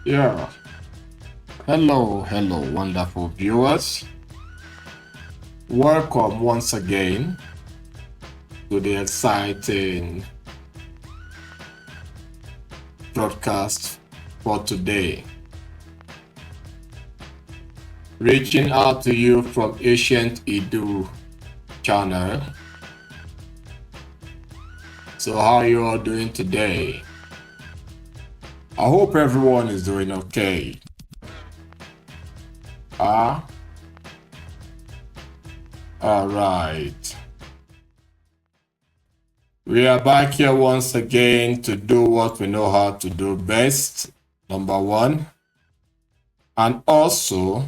Yeah. Hello, wonderful viewers. Welcome once again to the exciting broadcast for today. Reaching out to you from Ancient Edu channel. So, how are you all doing today? I hope everyone is doing okay. Ah, all right. We are back here once again to do what we know how to do best. Number one. And also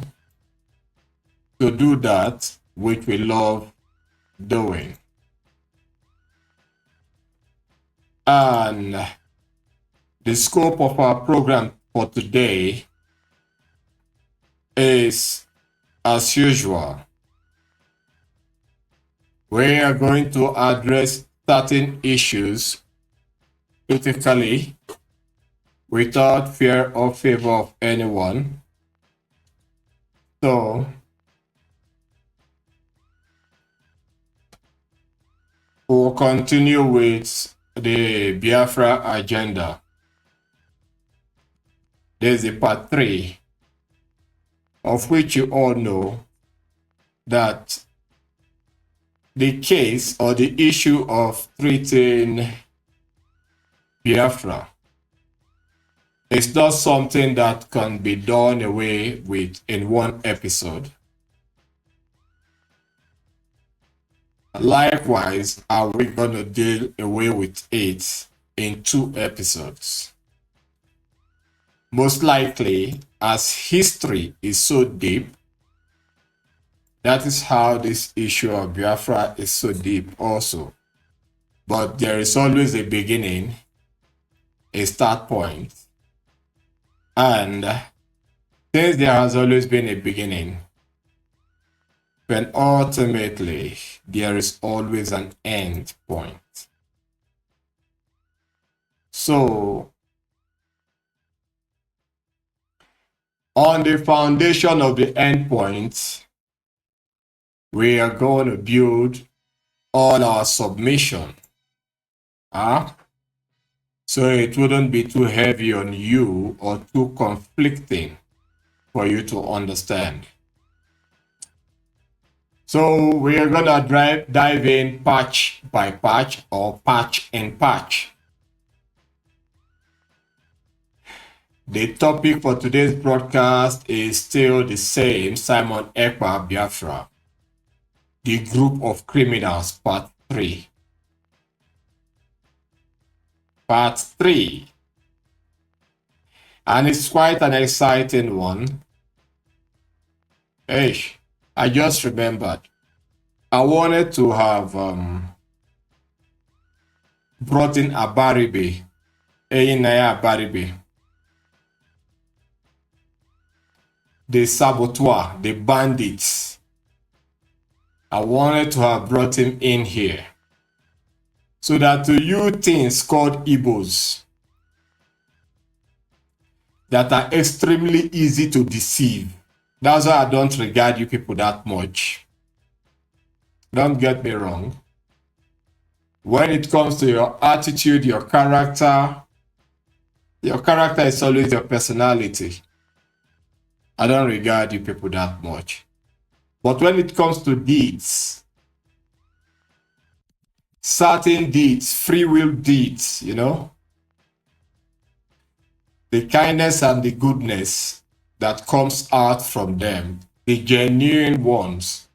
to do that which we love doing. And the scope of our program for today is, as usual, we are going to address certain issues critically without fear or favor of anyone. So, we'll continue with the Biafra agenda. There's a part 3, of which you all know that the case or the issue of treating Biafra is not something that can be done away with in one episode. Likewise, are we going to deal away with it in 2 episodes? Most likely, as history is so deep, that is how this issue of Biafra is so deep also. But there is always a beginning, a start point. And since there has always been a beginning, then ultimately there is always an end point. So, on the foundation of the end point, we are going to build all our submission. So it wouldn't be too heavy on you or too conflicting for you to understand. So we are going to dive in patch by patch or patch in patch. The topic for today's broadcast is still the same, Simon Ekpa Biafra, the group of criminals, part 3. Part 3. And it's quite an exciting one. Hey, I just remembered. I wanted to have brought in Abaribe, Eyinaya Abaribe, the saboteur, the bandits. I wanted to have brought him in here so that to you things called Igbos that are extremely easy to deceive. That's why I don't regard you people that much. Don't get me wrong. When it comes to your attitude, your character is always your personality. I don't regard you people that much. But when it comes to deeds, certain deeds, free will deeds, the kindness and the goodness that comes out from them, the genuine ones,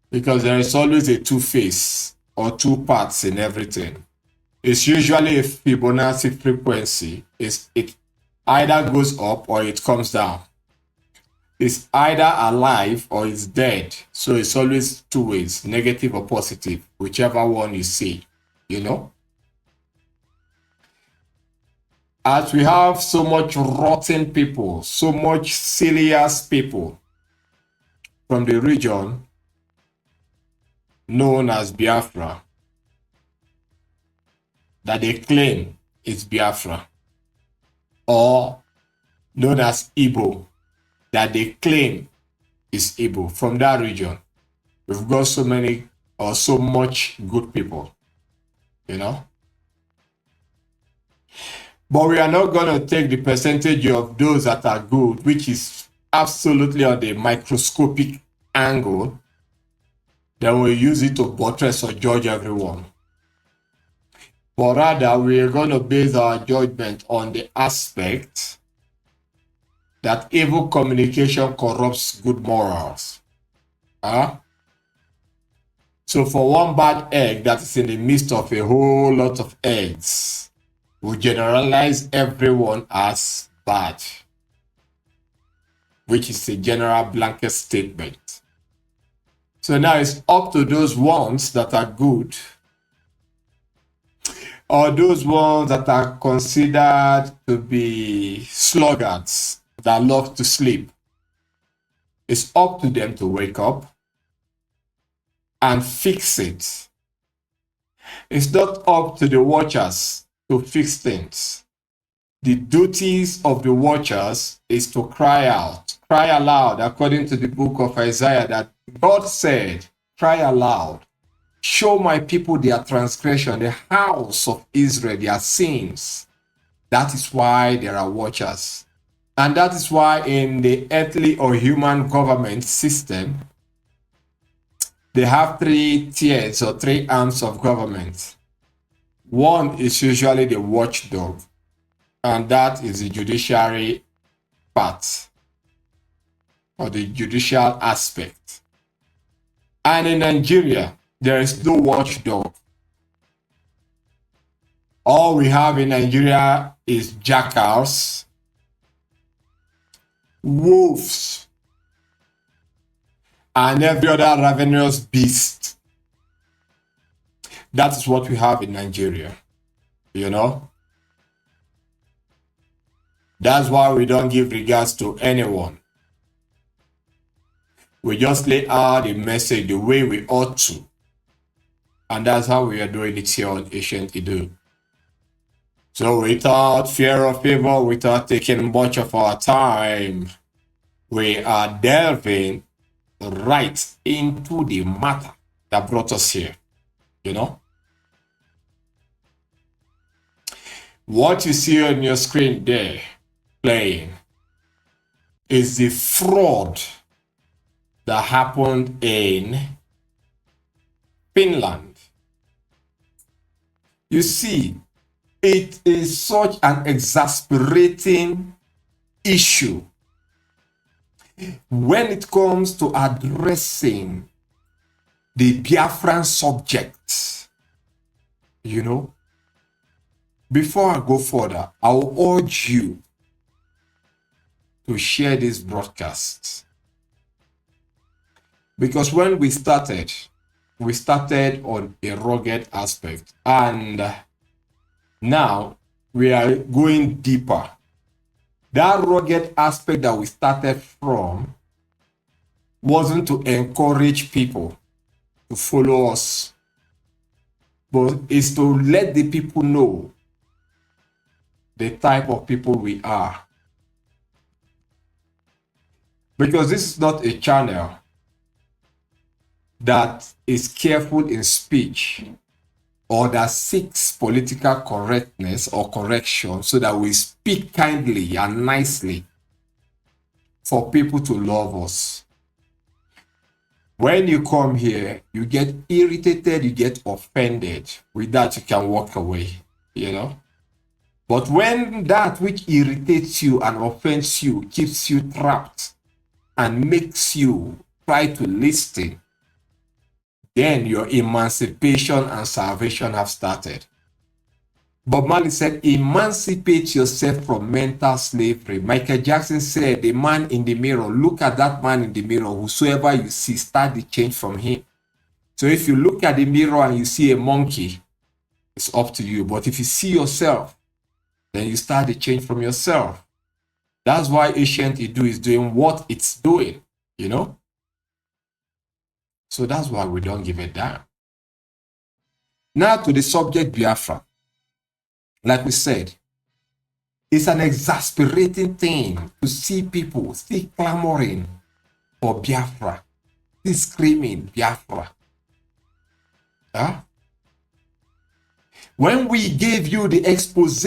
because there is always a two-face or two parts in everything. It's usually a Fibonacci frequency. It either goes up or it comes down. It's either alive or it's dead. So it's always two ways, negative or positive, whichever one you see, As we have so much rotten people, so much serious people from the region known as Biafra, that they claim is Biafra, or known as Igbo, that they claim is Igbo from that region. We've got so many or so much good people, you know. But we are not going to take the percentage of those that are good, which is absolutely on the microscopic angle, then we'll use it to buttress or judge everyone. But rather, we are going to base our judgment on the aspect that evil communication corrupts good morals. Huh? So for one bad egg that is in the midst of a whole lot of eggs, we generalize everyone as bad, which is a general blanket statement. So now it's up to those ones that are good, or those ones that are considered to be sluggards that love to sleep. It's up to them to wake up and fix it. It's not up to the watchers to fix things. The duties of the watchers is to cry aloud, according to the book of Isaiah, that God said, cry aloud, show my people their transgression, the house of Israel, their sins. That is why there are watchers. And that is why in the earthly or human government system, they have 3 tiers or 3 arms of government. One is usually the watchdog, and that is the judiciary part, or the judicial aspect. And in Nigeria, there is no watchdog. All we have in Nigeria is jackals, wolves, and every other ravenous beast. That is what we have in Nigeria, you know. That's why we don't give regards to anyone. We just lay out the message the way we ought to. And that's how we are doing it here on Ancient Edu. So without fear of evil, without taking much of our time, we are delving right into the matter that brought us here, you know. What you see on your screen there playing is the fraud that happened in Finland. You see, it is such an exasperating issue when it comes to addressing the Biafran subject, you know. Before I go further, I will urge you to share this broadcast. Because when we started on a rugged aspect, and now we are going deeper. That rugged aspect that we started from wasn't to encourage people to follow us, but is to let the people know the type of people we are. Because this is not a channel that is careful in speech or that seeks political correctness or correction so that we speak kindly and nicely for people to love us. When you come here, you get irritated, you get offended. With that, you can walk away, you know. But when that which irritates you and offends you keeps you trapped and makes you try to listen, then your emancipation and salvation have started. Bob Marley said, emancipate yourself from mental slavery. Michael Jackson said, the man in the mirror, look at that man in the mirror, whosoever you see, start the change from him. So if you look at the mirror and you see a monkey, it's up to you. But if you see yourself, then you start the change from yourself. That's why Ancient Edu is doing what it's doing, you know? So that's why we don't give a damn. Now to the subject Biafra. Like we said, It's an exasperating thing to see people still clamoring for Biafra, still screaming Biafra. Huh? When we gave you the expose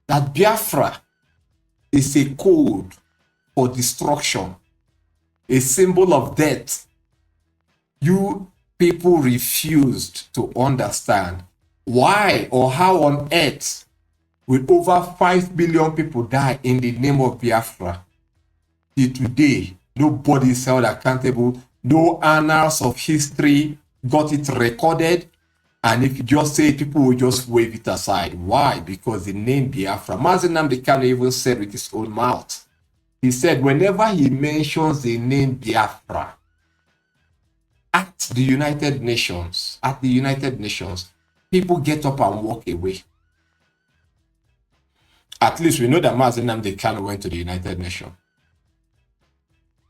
that Biafra is a code for destruction, a symbol of death, you people refused to understand why or how on earth will over 5 billion people die in the name of Biafra. Till today, nobody is held accountable. No annals of history got it recorded. And if you just say it, people will just wave it aside. Why? Because the name Biafra. Mazi Nnamdi Kanu even said with his own mouth. He said whenever he mentions the name Biafra at the United Nations, people get up and walk away. At least we know that Mazi Nnamdi Kanu went to the United Nations.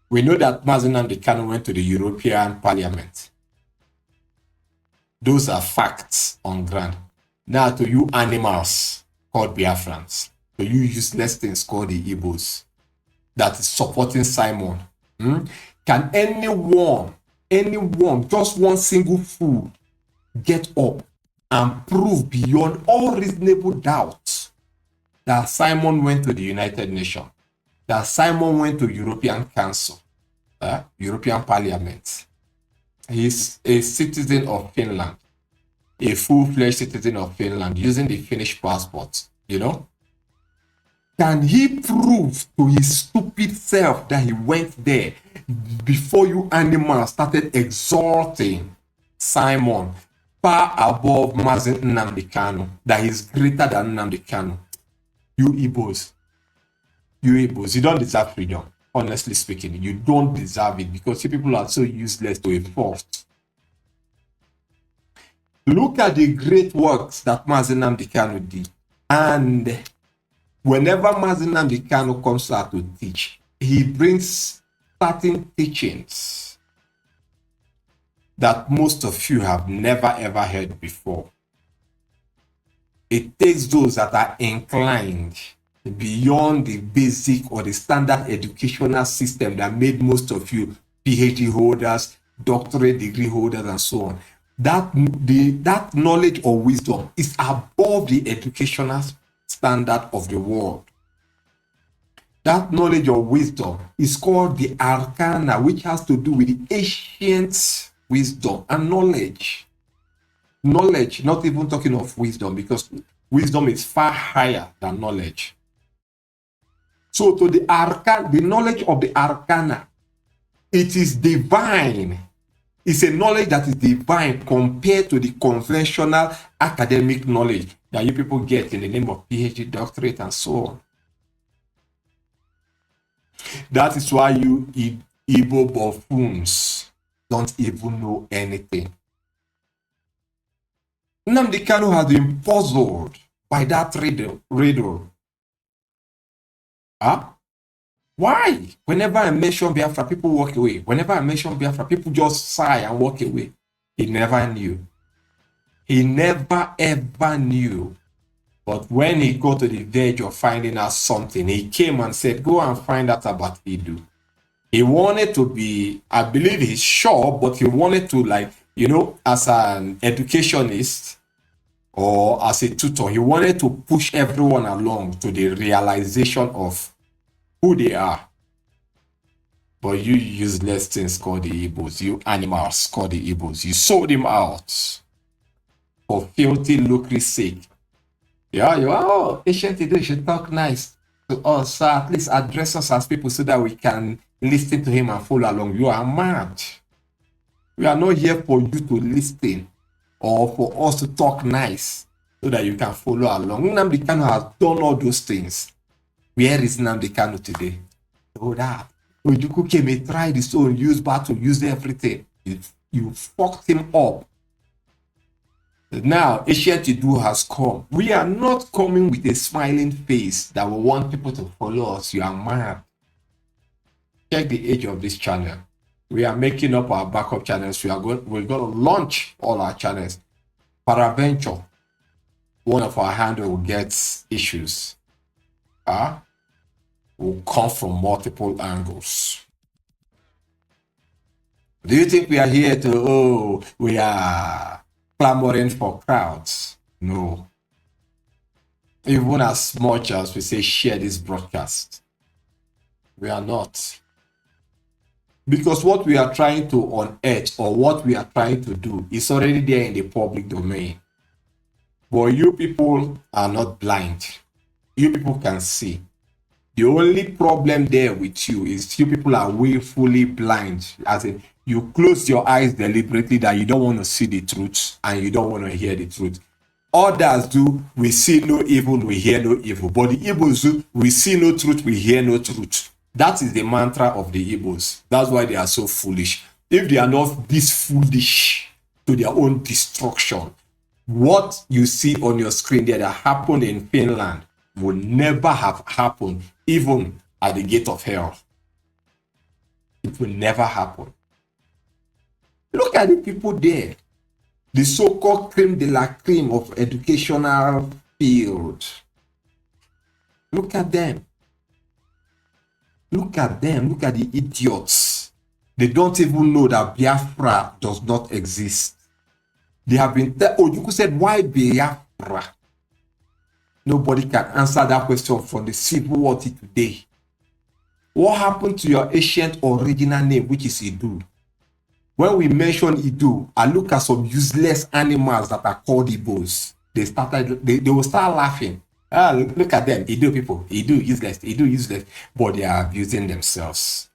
We know that Mazi Nnamdi Kanu went to the European Parliament. Those are facts on ground. Now to you animals called Biafrans, to you useless things called the Igbos that is supporting Simon. Can anyone, just one single fool, get up and prove beyond all reasonable doubt that Simon went to the United Nations, that Simon went to European Council, European Parliament? He's a citizen of Finland, a full-fledged citizen of Finland using the Finnish passport, you know? Can he prove to his stupid self that he went there before you animals started exalting Simon far above Mazi Nnamdi Kanu, that he's greater than Nnamdi Kanu? You Igbos, you don't deserve freedom. Honestly speaking, you don't deserve it because you people are so useless to a fault. Look at the great works that Mazi Nnamdi Kanu did. And whenever Mazi Nnamdi Kanu comes out to teach, he brings certain teachings that most of you have never ever heard before. It takes those that are inclined beyond the basic or the standard educational system that made most of you PhD holders, doctorate degree holders, and so on. That knowledge or wisdom is above the educational standard of the world. That knowledge or wisdom is called the arcana, which has to do with the ancient wisdom and knowledge. Knowledge, not even talking of wisdom, because wisdom is far higher than knowledge. So to the arcana, the knowledge of the arcana, it is divine. It's a knowledge that is divine compared to the conventional academic knowledge that you people get in the name of PhD, doctorate, and so on. That is why you Igbo buffoons don't even know anything. Nnamdi Kanu has been puzzled by that riddle. Why? Whenever I mention Biafra, people walk away. Whenever I mention Biafra, people just sigh and walk away. He never knew. He never ever knew. But when he got to the verge of finding out something, he came and said, go and find out about Idu. He wanted to be, I believe he's sure, but he wanted to, like, you know, as an educationist or as a tutor, he wanted to push everyone along to the realization of who they are. But you useless things called the Igbos, you animals called the Igbos, you sold him out for filthy lucre's sake. Yeah, you are, oh, patient today should talk nice to us, so at least address us as people so that we can listen to him and follow along. You are mad. We are not here for you to listen or for us to talk nice so that you can follow along. Nnamdi Kanu has done all those things. Where is Nnamdi Kanu today? Oh, that. Ojukwu came and tried his own, use battle, use everything. You fucked him up. Now, Ancient Idu has come. We are not coming with a smiling face that will want people to follow us. You are mad. Check the age of this channel. We are making up our backup channels. We're going to launch all our channels. Paraventure, one of our handle gets issues. will come from multiple angles. Do you think we are here to, we are clamoring for crowds? No. Even as much as we say share this broadcast, we are not. Because what we are trying to unearth or what we are trying to do is already there in the public domain. But you people are not blind. You people can see. The only problem there with you is you people are willfully blind. As in, you close your eyes deliberately that you don't want to see the truth and you don't want to hear the truth. Others do, we see no evil, we hear no evil. But the Igbos do, we see no truth, we hear no truth. That is the mantra of the Igbos. That's why they are so foolish. If they are not this foolish to their own destruction, what you see on your screen there that happened in Finland will never have happened, even at the gate of hell. It will never happen. Look at the people there. The so-called creme de la creme of educational field. Look at them. Look at them. Look at the idiots. They don't even know that Biafra does not exist. They have been, you could say, why Biafra? Nobody can answer that question from the civil war till today. What happened to your ancient original name, which is Idu? When we mention Idu, I look at some useless animals that are called Igbos. They will start laughing. Look at them, Idu people, Idu useless, but they are abusing themselves.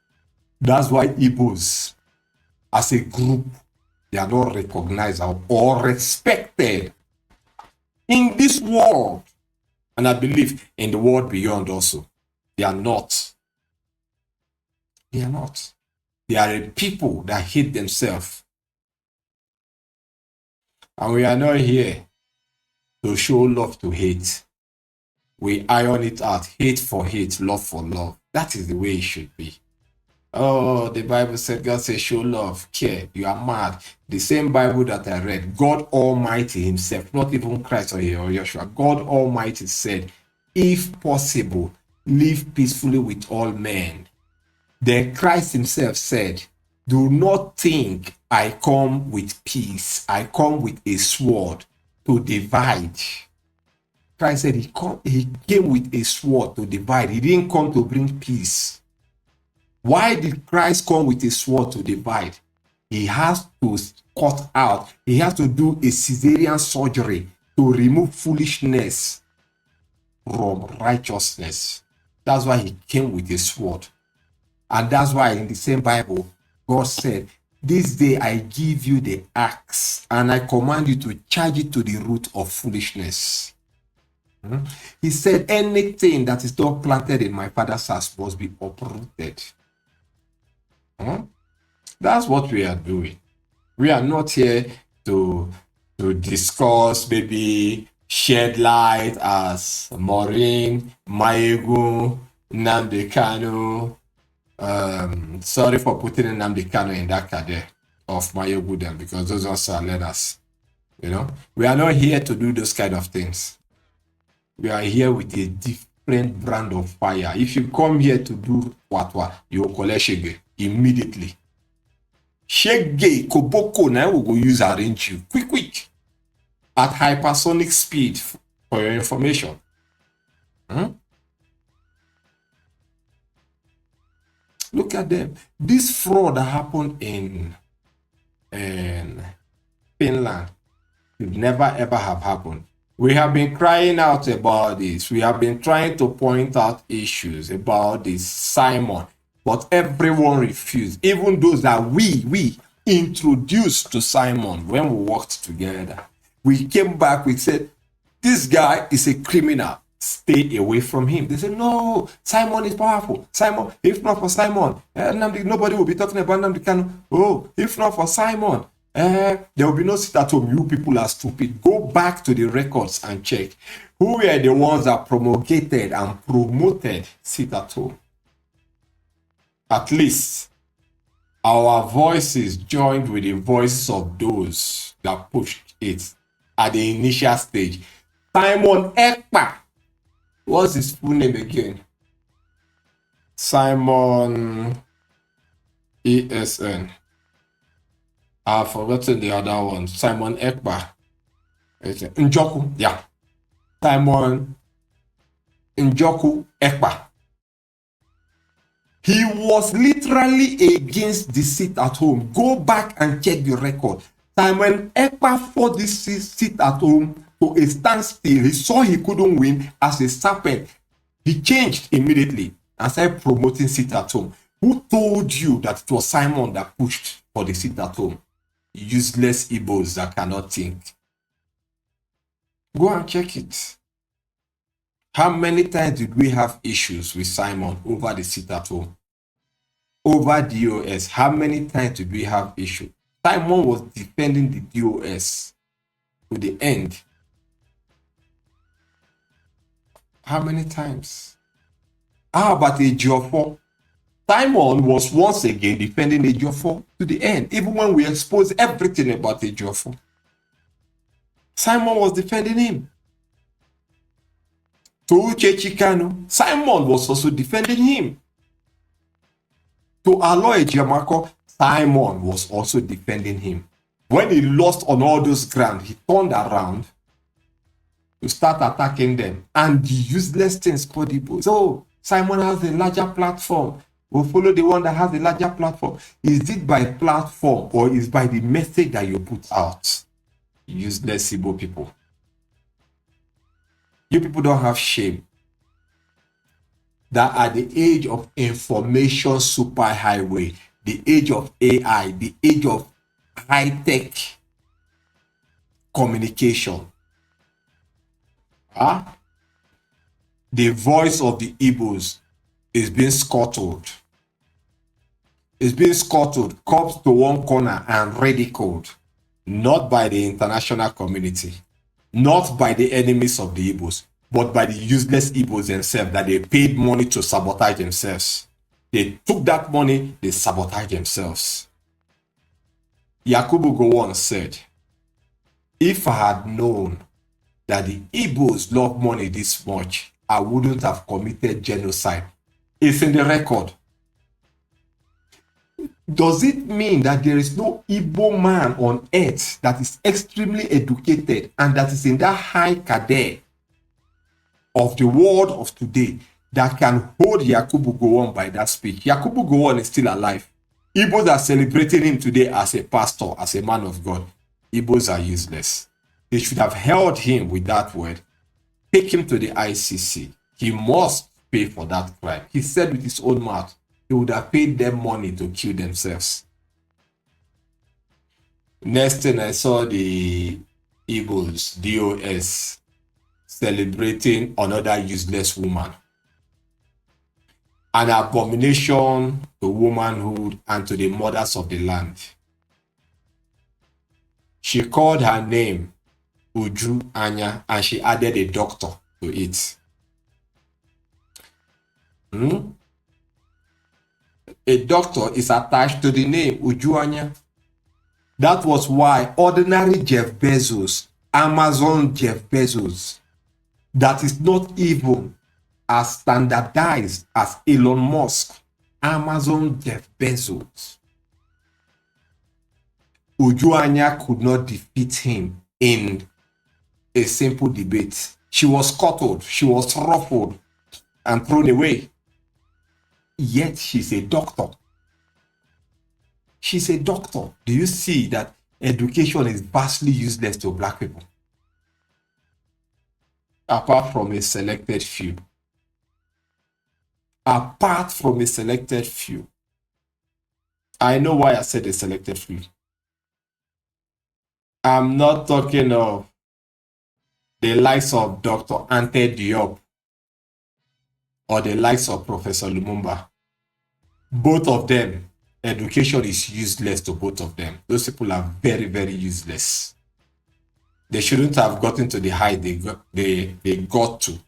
That's why Igbos, as a group, they are not recognized or respected in this world. And I believe in the world beyond also. They are not. They are not. They are a people that hate themselves. And we are not here to show love to hate. We iron it out. Hate for hate, love for love. That is the way it should be. Oh, the Bible said, God says, show love, care. You are mad. The same Bible that I read, God Almighty himself, not even Christ or Yeshua, God Almighty said, if possible, live peacefully with all men. Then Christ himself said, do not think I come with peace. I come with a sword to divide. Christ said he came with a sword to divide. He didn't come to bring peace. Why did Christ come with a sword to divide? He has to cut out. He has to do a cesarean surgery to remove foolishness from righteousness. That's why he came with a sword. And that's why in the same Bible, God said, this day I give you the axe and I command you to charge it to the root of foolishness. He said, anything that is not planted in my Father's house must be uprooted. That's what we are doing. We are not here to discuss, maybe shed light as Maureen, Maegu, Nnamdi Kanu. Sorry for putting Nnamdi Kanu in that category of Maegu then, because those ones are leaders. You know, we are not here to do those kind of things. We are here with a different brand of fire. If you come here to do watwa, you will collect shege immediately. Shege, koboko, now we will use arrange you quick at hypersonic speed for your information. Look at them. This fraud that happened in Finland would never ever have happened. We have been crying out about this. We have been trying to point out issues about this Simon, but everyone refused. Even those that we introduced to Simon when we worked together. We came back, we said, this guy is a criminal. Stay away from him. They said, no, Simon is powerful. Simon, if not for Simon, nobody will be talking about Nnamdi Kanu. Oh, if not for Simon, there will be no sit at home. You people are stupid. Go back to the records and check. Who were the ones that promulgated and promoted sit at home? At least our voices joined with the voices of those that pushed it at the initial stage. Simon Ekpa What's his full name again? Simon ESN. I've forgotten the other one. Simon Ekpa. Njoku. Yeah. Simon Njoku Ekpa. He was literally against the sit at home. Go back and check the record. Simon Ekpa fought this sit at home to a standstill. He saw he couldn't win as a serpent. He changed immediately and started promoting sit at home. Who told you that it was Simon that pushed for the sit at home? Useless Igbos that cannot think. Go and check it. How many times did we have issues with Simon over the sit at home? Over DOS, how many times did we have issues? Simon was defending the DOS to the end. How many times? How about Ejiofor? Simon was once again defending Ejiofor to the end, even when we exposed everything about Ejiofor. Simon was defending him. To Uche Chikano, Simon was also defending him. To Aloy Ejiamako, Simon was also defending him. When he lost on all those ground, he turned around to start attacking them. And the useless things called Igbo. So Simon has a larger platform. We'll follow the one that has a larger platform. Is it by platform or is by the message that you put out? Useless Igbo people. You people don't have shame. That at the age of information superhighway, the age of AI, the age of high-tech communication, the voice of the Igbos is being scuttled. It's being scuttled, comes to one corner and ridiculed, not by the international community, not by the enemies of the Igbos, but by the useless Igbos themselves that they paid money to sabotage themselves. They took that money, they sabotaged themselves. Yakubu Gowon said, if I had known that the Igbos love money this much, I wouldn't have committed genocide. It's in the record. Does it mean that there is no Igbo man on earth that is extremely educated and that is in that high cadre of the world of today that can hold Yakubu Gowon by that speech? Yakubu Gowon is still alive. Igbos are celebrating him today as a pastor, as a man of God. Igbos are useless. They should have held him with that word. Take him to the ICC. He must pay for that crime. He said with his own mouth, he would have paid them money to kill themselves. Next thing I saw the Igbos, DOS, celebrating another useless woman. An abomination to womanhood and to the mothers of the land. She called her name Uju Anya and she added a doctor to it. A doctor is attached to the name Uju Anya. That was why ordinary Jeff Bezos, Amazon Jeff Bezos, that is not even as standardized as Elon Musk, Amazon Jeff Bezos, Uju Anya could not defeat him in a simple debate. She was scuttled, she was ruffled and thrown away. Yet she's a doctor. She's a doctor. Do you see that education is vastly useless to black people? Apart from a selected few. Apart from a selected few. I know why I said a selected few. I'm not talking of the likes of Dr. Ante Diop or the likes of Professor Lumumba. Both of them, education is useless to both of them. Those people are very, very useless. They shouldn't have gotten to the height they got to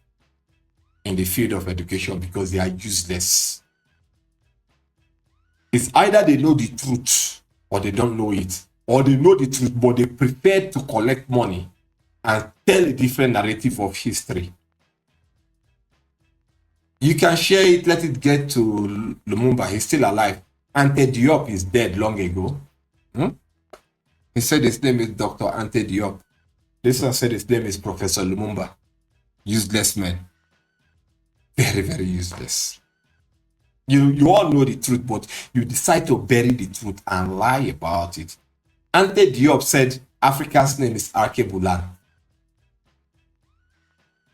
in the field of education because they are useless. It's either they know the truth or they don't know it, or they know the truth but they prefer to collect money and tell a different narrative of history. You can share it, let it get to Lumumba. He's still alive. Ante Diop is dead long ago. He said his name is Dr. Ante Diop. This one said his name is Professor Lumumba. Useless man. Very, very useless. You all know the truth, but you decide to bury the truth and lie about it. Ante Diop said Africa's name is Arkebulan.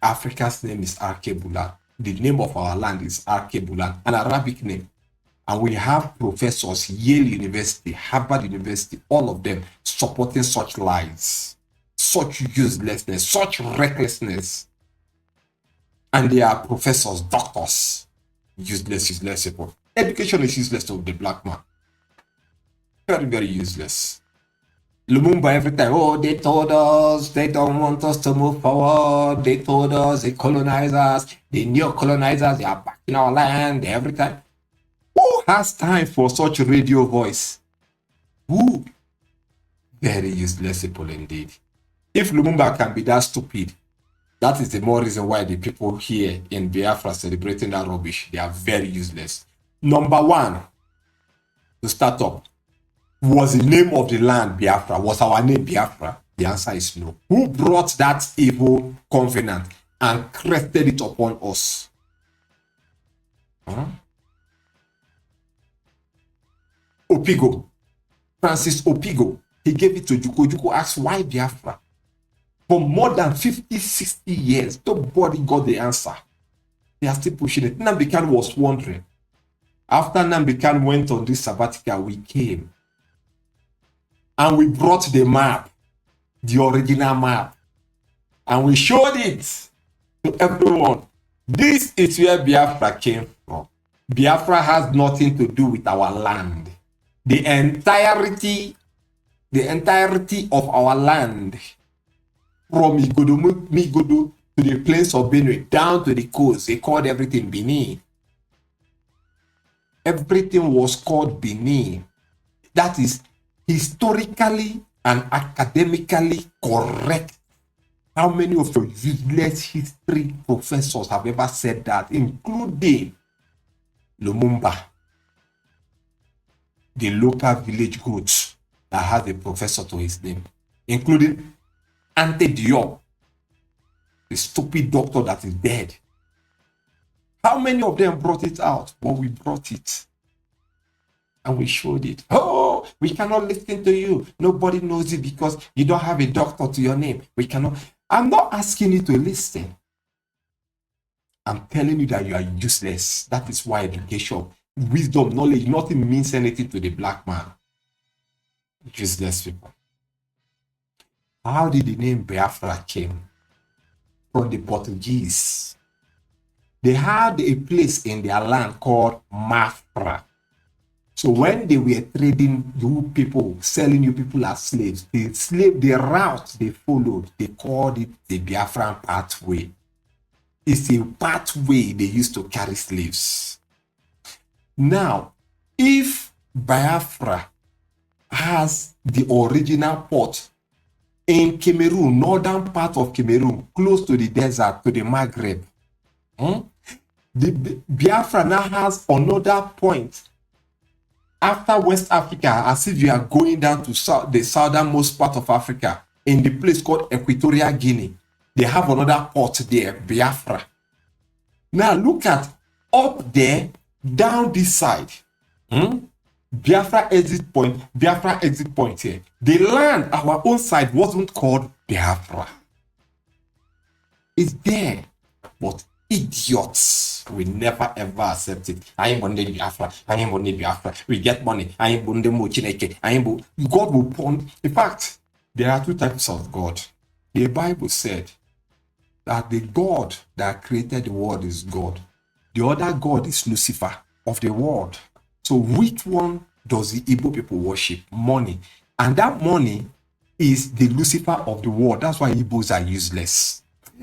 Africa's name is Arkebulan. The name of our land is Arkebulan, an Arabic name. And we have professors, Yale University, Harvard University, all of them supporting such lies, such uselessness, such recklessness. And they are professors, doctors. Useless people. Education is useless to the black man. Very, very useless. Lumumba every time, oh, they told us they don't want us to move forward. They told us the colonizers, the neo colonizers, they are back in our land every time. Who has time for such radio voice? Who? Very useless people indeed. If Lumumba can be that stupid, that is the more reason why the people here in Biafra celebrating that rubbish, they are very useless. Number one, to start up, was the name of the land Biafra? Was our name Biafra? The answer is no. Who brought that evil covenant and created it upon us? Opigo, Francis Opigo, he gave it to Juko. Juko asked, why Biafra? For more than 50, 60 years, nobody got the answer. They are still pushing it. Nnamdi Kanu was wondering. After Nnamdi Kanu went on this sabbatical, we came. And we brought the map, the original map. And we showed it to everyone. This is where Biafra came from. Biafra has nothing to do with our land. The entirety of our land, from Migodo to the plains of Benue, down to the coast, they called everything Benin. Everything was called Benin. That is historically and academically correct. How many of your useless history professors have ever said that, including Lumumba, the local village coach that has a professor to his name, including Ante Diop, the stupid doctor that is dead? How many of them brought it out? Well, we brought it. And we showed it. Oh, we cannot listen to you. Nobody knows it because you don't have a doctor to your name. We cannot. I'm not asking you to listen. I'm telling you that you are useless. That is why education, wisdom, knowledge, nothing means anything to the black man. Useless people. How did the name Biafra came? From the Portuguese. They had a place in their land called Mafra. So when they were trading you people, selling you people as slaves, the route they followed, they called it the Biafran pathway. It's a pathway they used to carry slaves. Now, if Biafra has the original port in Cameroon, northern part of Cameroon, close to the desert, to the Maghreb, the Biafra now has another point after West Africa, as if you are going down to the southernmost part of Africa, in the place called Equatorial Guinea. They have another port there, Biafra. Now look at up there, down this side. Biafra exit point here. The land, our own side, wasn't called Biafra. It's there, but idiots will never ever accept it. I am Bonde Biafra. I am Bonde Biafra. We get money. I am Bonde Mochineke. God will punish. In fact, there are two types of God. The Bible said that the God that created the world is God. The other God is Lucifer of the world. So which one does the Igbo people worship? Money. And that money is the Lucifer of the world. That's why Igbos are useless.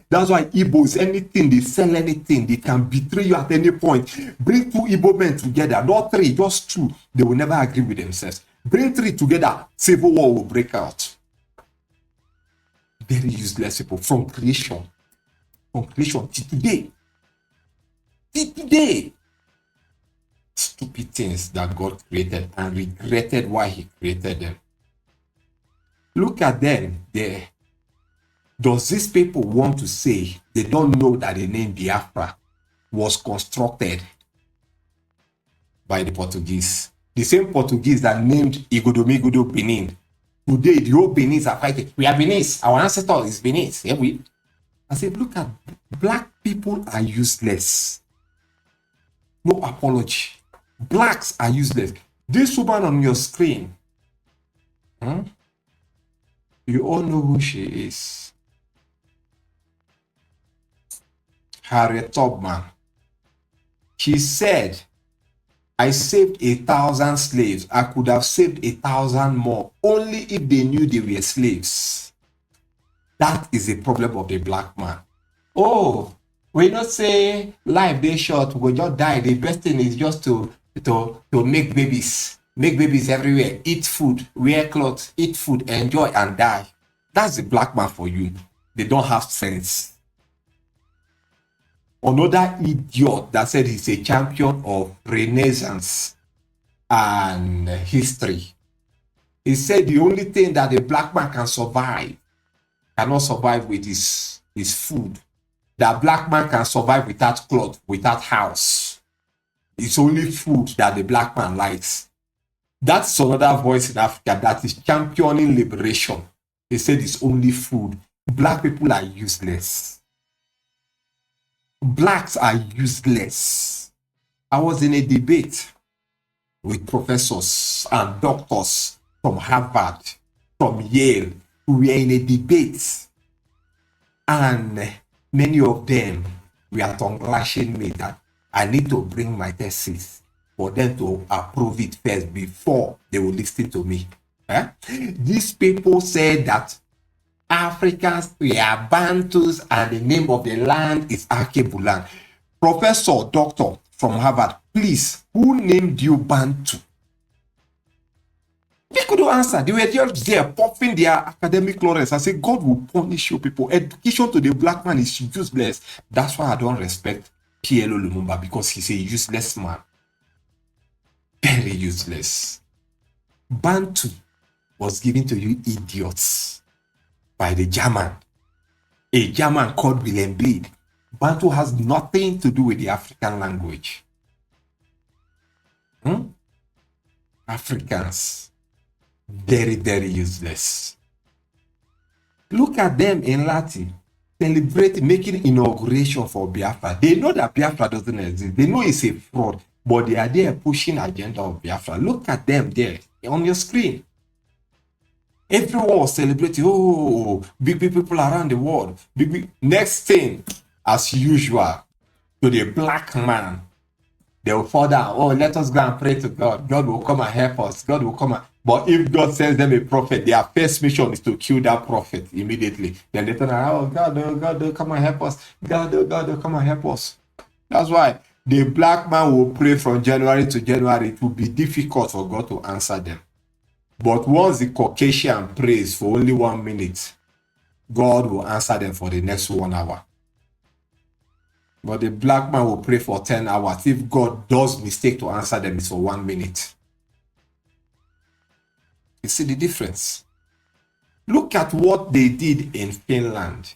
That's why Igbos, anything, they sell anything, they can betray you at any point. Bring two Igbo men together, not three, just two. They will never agree with themselves. Bring three together, civil war will break out. Very useless people from creation. From creation to today. Till today. Stupid things that God created and regretted why he created them. Look at them there. Does these people want to say they don't know that the name Biafra was constructed by the Portuguese? The same Portuguese that named Igodomigodo Benin. Today, the whole Benin are fighting. We are Benin. Our ancestor is Benin. Yeah, I said, look at black people are useless. No apology. Blacks are useless. This woman on your screen, you all know who she is. Harriet Tubman. She said, I saved 1,000 slaves. I could have saved 1,000 more only if they knew they were slaves. That is the problem of the black man. Oh, we not say life they short, we just die. The best thing is just to make babies. Make babies everywhere. Eat food, wear clothes, eat food, enjoy and die. That's the black man for you. They don't have sense. Another idiot that said he's a champion of Renaissance and history. He said the only thing that a black man cannot survive with is food. That black man can survive without clothes, without house. It's only food that the black man likes. That's another voice in Africa that is championing liberation. He said it's only food. Black people are useless. Blacks are useless. I was in a debate with professors and doctors from Harvard, from Yale. We were in a debate, and many of them were tongue-lashing me that I need to bring my thesis for them to approve it first before they will listen to me. These people said that Africans were Bantus and the name of the land is Akebulan. Professor, doctor from Harvard, please, who named you Bantu? They couldn't answer. They were just there puffing their academic laurels. I said, God will punish you people. Education to the black man is useless. That's why I don't respect PLO Lumumba, because he's a useless man. Very useless. Bantu was given to you idiots by the German. A German called William Bleed. Bantu has nothing to do with the African language. Africans, very, very useless. Look at them in Latin, celebrating, making inauguration for Biafra. They know that Biafra doesn't exist. They know it's a fraud, but they are there pushing agenda of Biafra. Look at them there on your screen. Everyone was celebrating. Oh, big people around the world. Big. Next thing, as usual, to the black man, they will fall down. Oh, let us go and pray to God. God will come and help us. God will come. But if God sends them a prophet, their first mission is to kill that prophet immediately. Then they turn around, oh, God, come and help us. God, come and help us. That's why the black man will pray from January to January. It will be difficult for God to answer them. But once the Caucasian prays for only 1 minute, God will answer them for the next 1 hour. But the black man will pray for 10 hours. If God does mistake to answer them, it's for 1 minute. You see the difference? Look at what they did in Finland.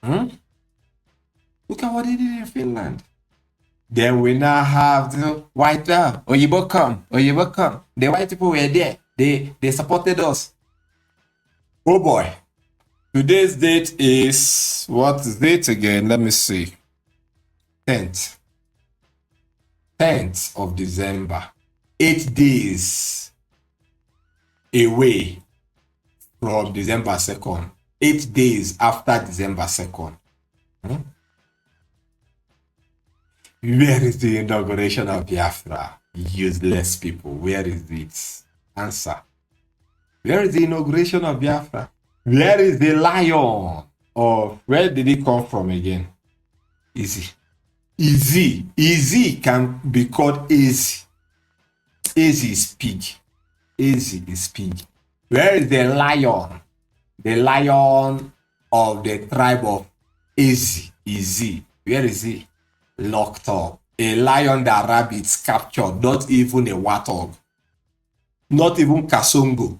Look at what they did in Finland. Then we now have the white Oyibo come. The white people were there. They supported us. Oh boy. Today's date is, what is date again? Let me see. 10th of December. 8 days away from December 2nd. 8 days after December 2nd. Where is the inauguration of Biafra? Useless people. Where is it? Answer. Where is the inauguration of Biafra? Where is the lion? Or where did it come from again? Easy. Easy can be called easy. Easy is pig. Easy is pig. Where is the lion? The lion of the tribe of Easy. Where is he? locked up. A lion that rabbits captured, not even a warthog, not even Kasongo.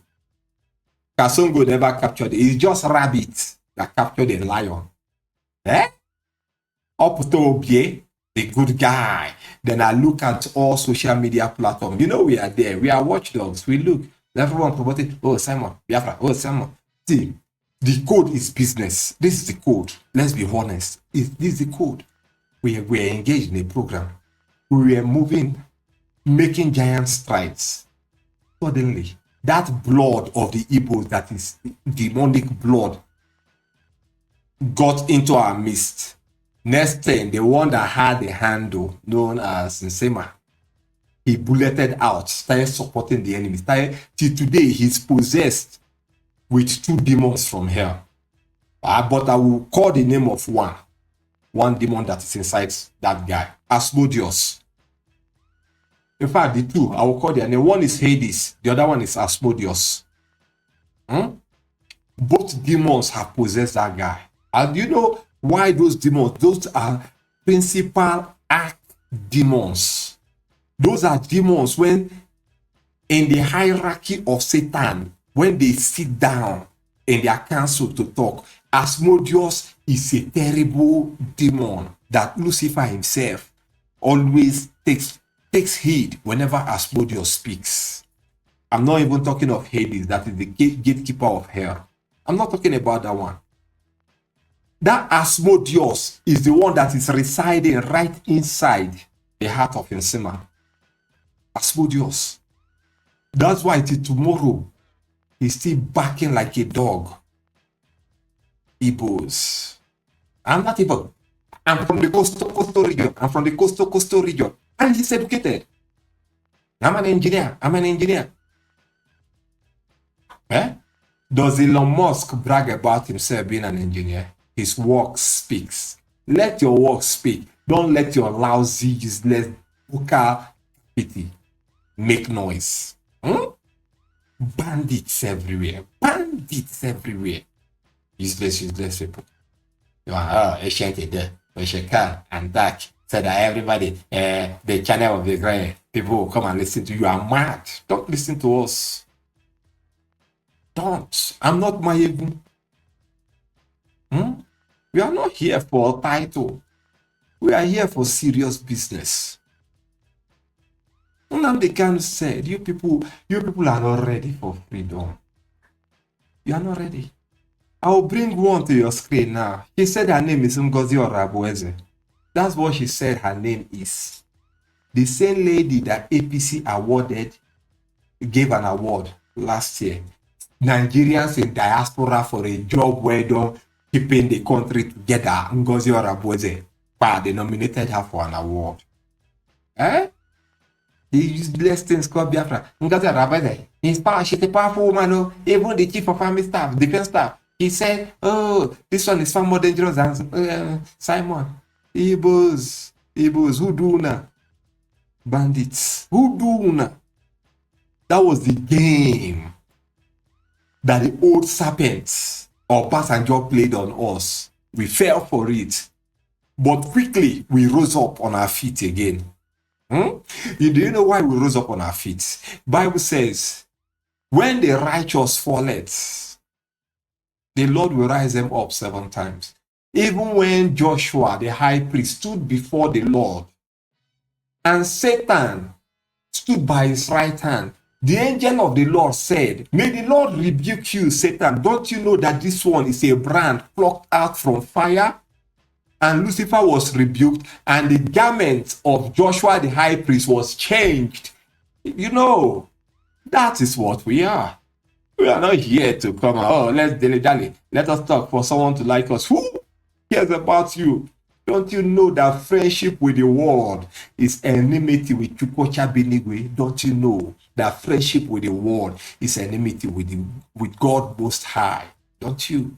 Kasongo never captured it. It's just rabbits that captured a lion. Eh? Up to Obie, the good guy. Then I look at all social media platforms. You know, we are there. We are watchdogs. We look. Everyone promoting. Oh, Simon, Biafra. Oh, Simon. See, the code is business. This is the code. Let's be honest. This is the code. We are engaged in a program. We are moving, making giant strides. Suddenly, that blood of the Igbos, that is demonic blood, got into our midst. Next thing, the one that had the handle known as Nsema, he bulleted out, started supporting the enemy. Till today, he's possessed with 2 demons from hell. But I will call the name of one demon that is inside that guy, Asmodeus. In fact, the 2, I will call their name. One is Hades, the other one is Asmodeus. Both demons have possessed that guy. And you know why those demons? Those are principal arch demons. Those are demons when in the hierarchy of Satan, when they sit down in their council to talk, Asmodeus is a terrible demon that Lucifer himself always takes heed whenever Asmodeus speaks. I'm not even talking of Hades, that is the gatekeeper of hell. I'm not talking about that one. That Asmodeus is the one that is residing right inside the heart of Nsema. Asmodeus. That's why till tomorrow, he's still barking like a dog. Igbos. I'm not Igbo. I'm from the coastal region. Coastal region. And he's educated. I'm an engineer. Eh? Does Elon Musk brag about himself being an engineer? His work speaks. Let your work speak. Don't let your lousy, useless, vocal pity make noise. Bandits everywhere. Useless people. Ancient and dark. Said that everybody, the channel of the grand people will come and listen to you. I'm mad. Don't listen to us. Don't. I'm not Mayegun. We are not here for a title. We are here for serious business. Nnamdi Kanu said, you people are not ready for freedom. You are not ready. I will bring one to your screen now. She said her name is Ngozi Orabueze. That's what she said her name is. The same lady that APC gave an award last year. Nigerians in diaspora for a job well done, keeping the country together. Ngozi Orabueze, they nominated her for an award. The useless things called Biafra. Ngozi Orabueze, she's a powerful woman. Even the chief of army staff, defense staff, he said, "Oh, this one is far more dangerous than Simon." Igbos, who do now? Bandits, who do now? That was the game that the old serpents or passenger played on us. We fell for it. But quickly, we rose up on our feet again. Do you know why we rose up on our feet? Bible says, when the righteous falleth, the Lord will rise them up 7 times. Even when Joshua, the high priest, stood before the Lord, and Satan stood by his right hand, the angel of the Lord said, "May the Lord rebuke you, Satan. Don't you know that this one is a brand plucked out from fire?" And Lucifer was rebuked, and the garment of Joshua the high priest was changed. You know, that is what we are. We are not here to come out, let's dilly-dally. Let us talk for someone to like us. Who cares about you? Don't you know that friendship with the world is enmity with Chukocha Binigwe? Don't you know that friendship with the world is enmity with God Most High? Don't you?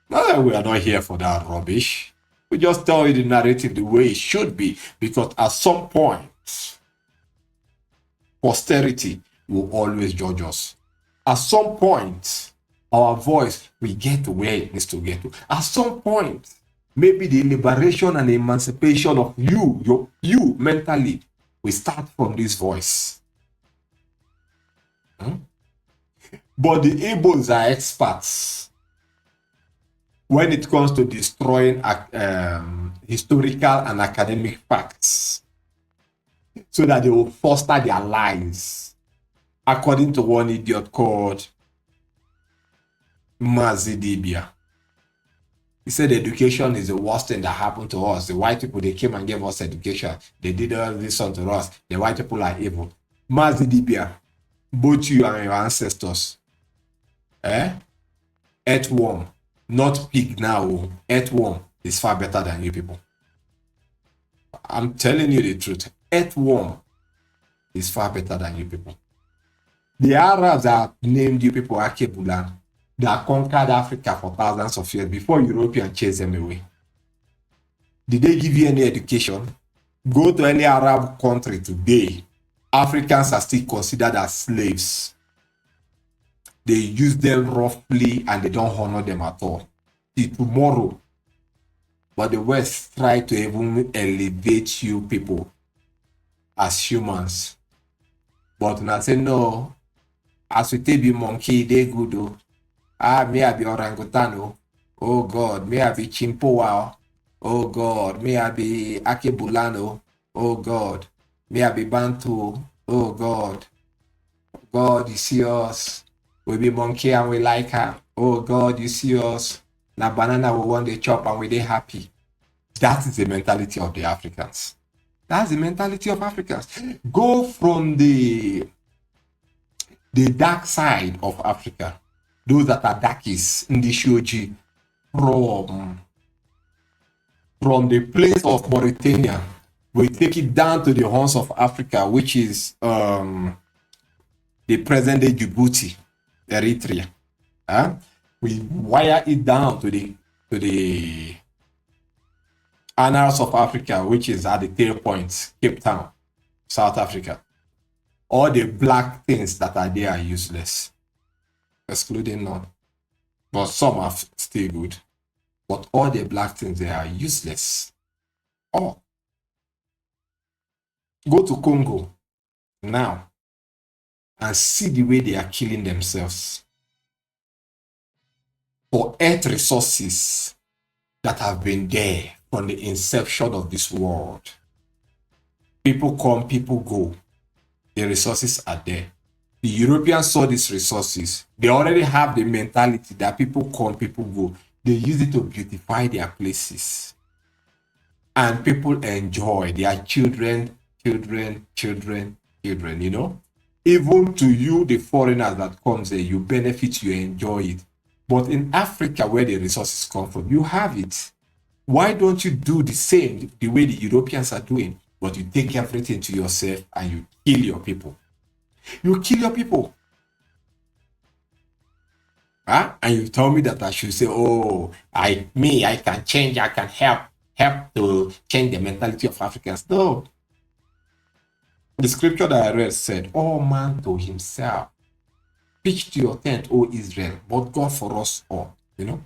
No, we are not here for that rubbish. We just tell you the narrative the way it should be, because at some point, posterity will always judge us. At some point, our voice will get to where it needs to get to. At some point, maybe the liberation and emancipation of you mentally will start from this voice. But the Igbos are experts when it comes to destroying historical and academic facts so that they will foster their lies. According to one idiot called Mazidibia, he said education is the worst thing that happened to us. The white people, they came and gave us education. They did all this unto us. The white people are evil. Mazidibia, both you and your ancestors, earthworm, not pig now, earthworm is far better than you people. I'm telling you the truth. Earthworm is far better than you people. The Arabs have named you people Akebulan. They have conquered Africa for thousands of years before Europeans chased them away. Did they give you any education? Go to any Arab country today. Africans are still considered as slaves. They use them roughly and they don't honor them at all. Till tomorrow. But the West try to even elevate you people as humans. But when I say no, as we take be monkey, they good though. May I be orangutan? Oh God, may I be chimpoa? Oh God, may I be akebulano? Oh God, may I be bantu? Oh God, God, you see us. We be monkey and we like her. Oh God, you see us. Now banana we want the chop and we they happy. That is the mentality of the Africans. That's the mentality of Africans. Go from the dark side of Africa. Those that are darkies in the Shoji, from the place of Mauritania, we take it down to the horns of Africa, which is the present-day Djibouti, Eritrea. We wire it down to the annals of Africa, which is at the tail point, Cape Town, South Africa. All the black things that are there are useless, excluding none. But some are still good. But all the black things, they are useless. Oh. Go to Congo now and see the way they are killing themselves for earth resources that have been there from the inception of this world. People come, people go. The resources are there. The Europeans saw these resources. They already have the mentality that people come, people go. They use it to beautify their places. And people enjoy their children, you know. Even to you, the foreigners that comes there, you benefit, you enjoy it. But in Africa, where the resources come from, you have it. Why don't you do the same the way the Europeans are doing? But you take everything to yourself and you kill your people. You kill your people. And you tell me that I should say, oh, I can change, I can help to change the mentality of Africans. No. The scripture that I read said, all man to himself. Pitch to your tent, O Israel, but God for us all. You know,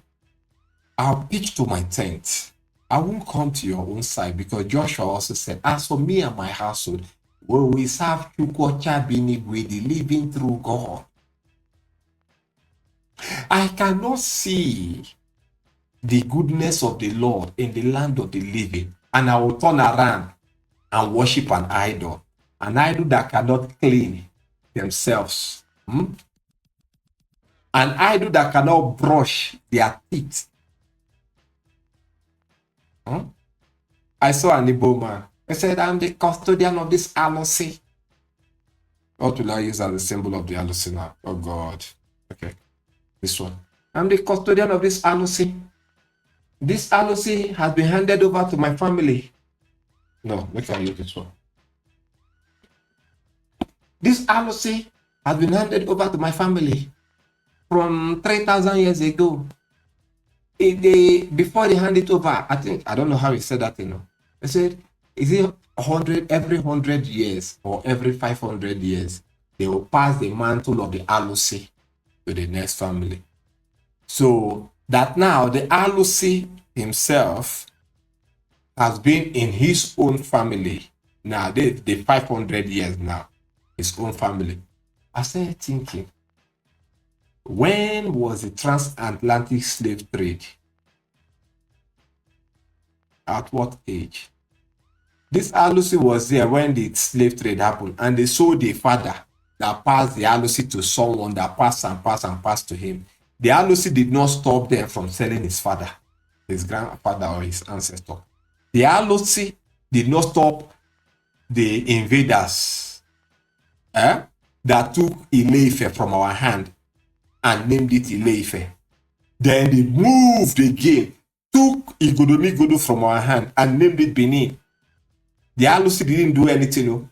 I'll pitch to my tent. I won't come to your own side, because Joshua also said, as for me and my household, we serve Chukwucha Binigwe, the living through God. I cannot see the goodness of the Lord in the land of the living, and I will turn around and worship an idol that cannot clean themselves. An idol that cannot brush their teeth. I saw an Igbo man. He said, I'm the custodian of this Alosi. What will I use as a symbol of the Alosi now? Oh God. Okay. This one. I'm the custodian of this Alosi. This Alosi has been handed over to my family. No, let me use this one. This Alosi has been handed over to my family from 3,000 years ago. Before they hand it over, I don't know how he said that, you know. They said, is it every 100 years or every 500 years, they will pass the mantle of the Alusi to the next family. So that now the Alusi himself has been in his own family now, the 500 years now, his own family. I started thinking, when was the transatlantic slave trade? At what age? This Alusi was there when the slave trade happened, and they sold the father that passed the Alusi to someone that passed and passed and passed to him. The Alusi did not stop them from selling his father, his grandfather or his ancestor. The Alusi did not stop the invaders that took Ile-Ife from our hand and named it Ile-Ife. Then they moved again, took Igodomigodo from our hand and named it Benin. The Alusi didn't do anything. No.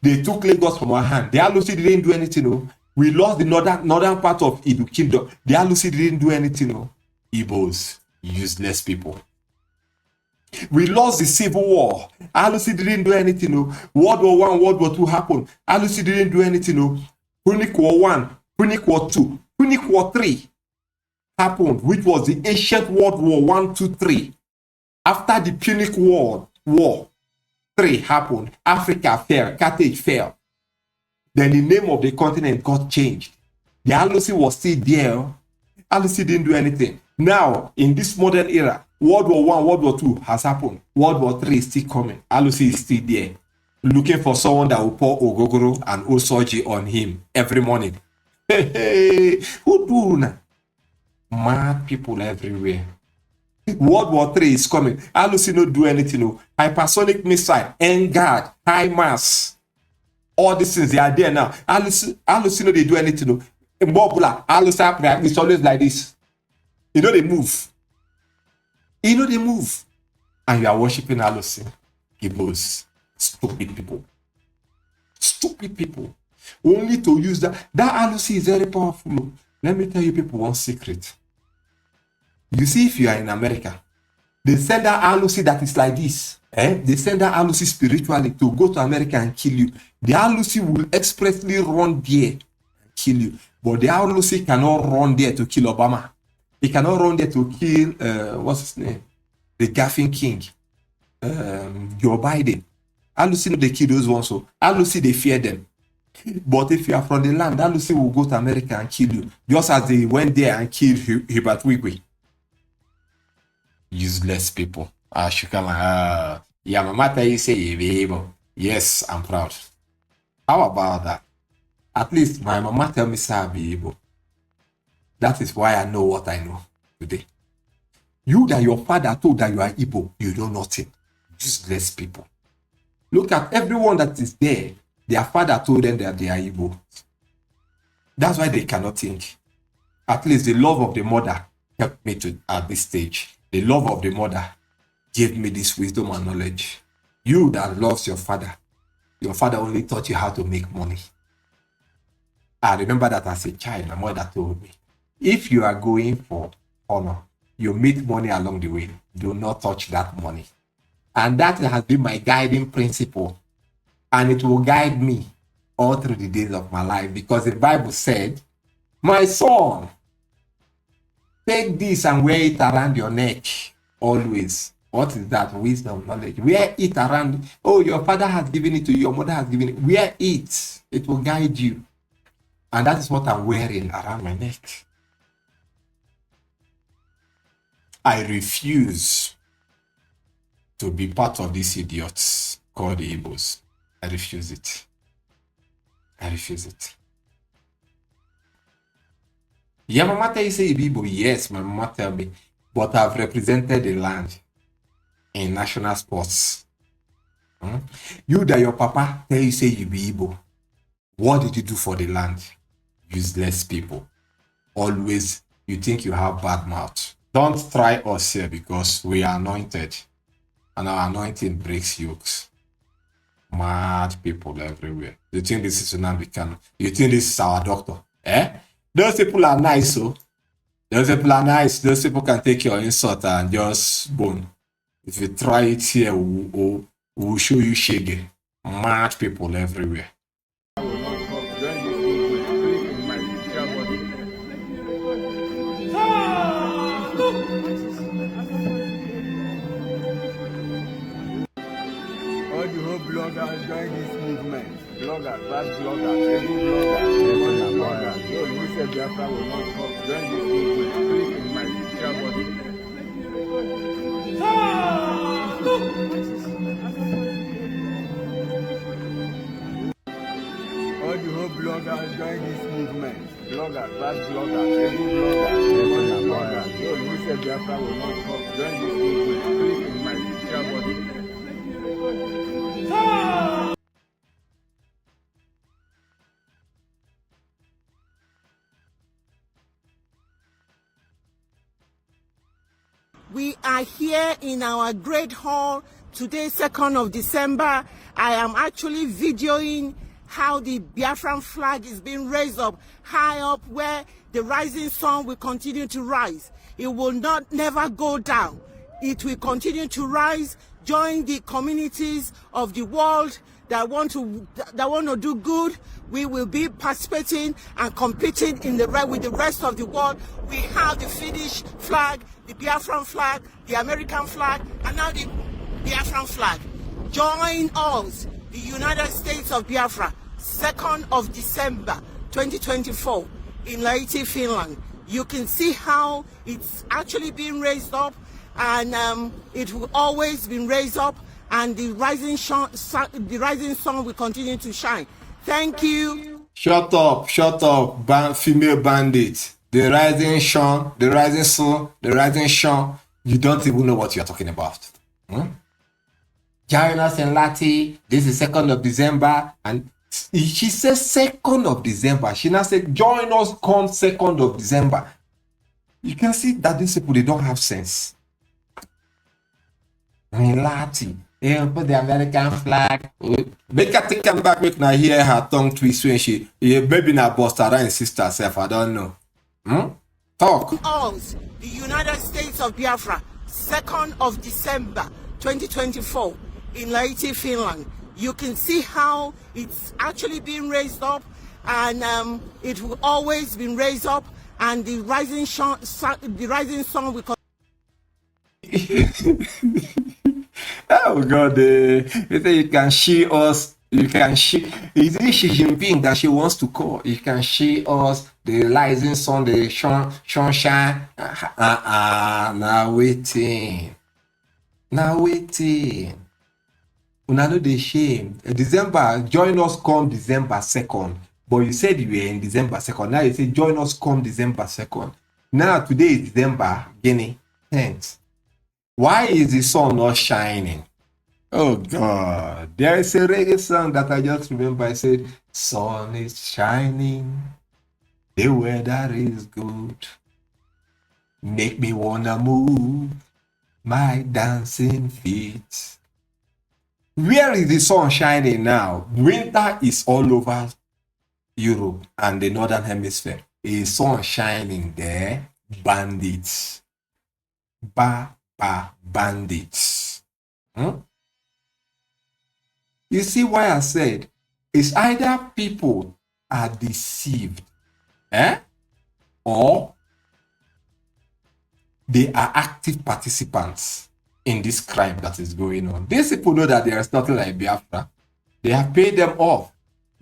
They took Lagos from our hand. The Alusi didn't do anything. No. We lost the northern part of Idu Kingdom. The Alusi didn't do anything. No. Igbos, useless people. We lost the Civil War. Alusi didn't do anything. No. World War I, World War II happened. Alusi didn't do anything. No. Punic War 1, Punic War 2, Punic War 3 happened, which was the ancient World War 1, 2, 3. After the Punic War 3 happened, Africa fell, Carthage fell. Then the name of the continent got changed. The Alusi was still there. Alusi didn't do anything. Now, in this modern era, World War I, World War II has happened. World War III is still coming. Alusi is still there, looking for someone that will pour Ogogoro and Osoji on him every morning. Hey, who do now? Mad people everywhere. World War III is coming. Alusi no do anything. No. Hypersonic missile, NGAD, HIMARS. All these things, they are there now. Alusi no they do anything. No. Alusi it's always like this. You know they move. You know they move. And you are worshiping Alusi. Igbos. Stupid people. Stupid people. Only to use that. That Alusi is very powerful. Let me tell you people one secret. You see, if you are in America, they send that Alusi that is like this. They send that Alusi spiritually to go to America and kill you. The Alusi will expressly run there and kill you. But the Alusi cannot run there to kill Obama. He cannot run there to kill, what's his name? The Gaffin King. Joe Biden. Alusi no they kill those ones. So Alusi they fear them. But if you are from the land, Alusi will go to America and kill you. Just as they went there and killed Hubert Wigwe. Useless people. Yeah, mama tell you say you're able. Yes, I'm proud. How about that? At least my mama tell me say I'll be able. That is why I know what I know today. You that your father told that you are Igbo, you know nothing. Useless people. Look at everyone that is there. Their father told them that they are Igbo. That's why they cannot think. At least the love of the mother helped me to at this stage. The love of the mother gave me this wisdom and knowledge. You that loves your father only taught you how to make money. I remember that as a child, my mother told me, if you are going for honor, you meet money along the way. Do not touch that money. And that has been my guiding principle. And it will guide me all through the days of my life, because the Bible said, my son, take this and wear it around your neck always. What is that? Wisdom, knowledge. Wear it around. Oh, your father has given it to you. Your mother has given it. Wear it. It will guide you. And that is what I'm wearing around my neck. I refuse to be part of these idiots called the Igbos. I refuse it. I refuse it. Yeah, my mama tell you say Igbo. Yes, my mama tell me. But I've represented the land in national sports. You that your papa tell you say you be Igbo. What did you do for the land? Useless people. Always, you think you have bad mouth. Don't try us here, because we are anointed. And our anointing breaks yokes. Mad people everywhere. You think this is Nnamdi Kanu? You think this is our doctor? Those people are nice, so. Those people are nice. Those people can take your insult and just bone. If you try it here, we'll show you shaggy. Mad people everywhere. all the whole bloggers join this movement. Bloggers, bad bloggers, evil bloggers, money bloggers. Those who say Biafra will not come, join this movement. Click in my picture button. All the whole bloggers join this movement. Bloggers, bad bloggers, evil bloggers, money bloggers. Those who say Biafra will not come, join this movement. Click in my picture button. We are here in our great hall today, 2nd of December. I am actually videoing how the Biafran flag is being raised up high up where the rising sun will continue to rise. It will never go down. It will continue to rise. Join the communities of the world that want to do good. We will be participating and competing with the rest of the world. We have the Finnish flag, the Biafran flag, the American flag, and now the Biafran flag. Join us, the United States of Biafra, 2nd of December 2024 in Lahti, Finland. You can see how it's actually being raised up, and it will always be raised up, and the rising sun will continue to shine. Thank you. Shut up, female bandit. The rising sun, the rising sun, the rising sun. You don't even know what you're talking about. Join us in Lahti. This is 2nd of December. And she says 2nd of December. She now said, join us come 2nd of December. You can see that these people, they don't have sense. In Lahti. Put the American flag. Make her take them back, make her hear her tongue twist when she baby na bust her and sister herself. I don't know. Talk. Us, the United States of Biafra, 2nd of December 2024 in Lahti, Finland. You can see how it's actually being raised up, and it will always be raised up, and the rising sun will continue. Oh God, you say you can see us. You can see. Is it Xi Jinping that she wants to call? You can see us, the rising sun, the sunshine. Now waiting. Una know the shame. December, join us come December 2nd. But you said you were in December 2nd. Now you say join us come December 2nd. Now today is December, Guinea 10th. Why is the sun not shining? Oh God, there is a reggae song that I just remember. I said, sun is shining, the weather is good, make me wanna move my dancing feet. Where is the sun shining now? Winter is all over Europe and the Northern Hemisphere. Is sun shining there? Bandits. Bandits. You see why I said it's either people are deceived, or they are active participants in this crime that is going on. These people know that there is nothing like Biafra. They have paid them off.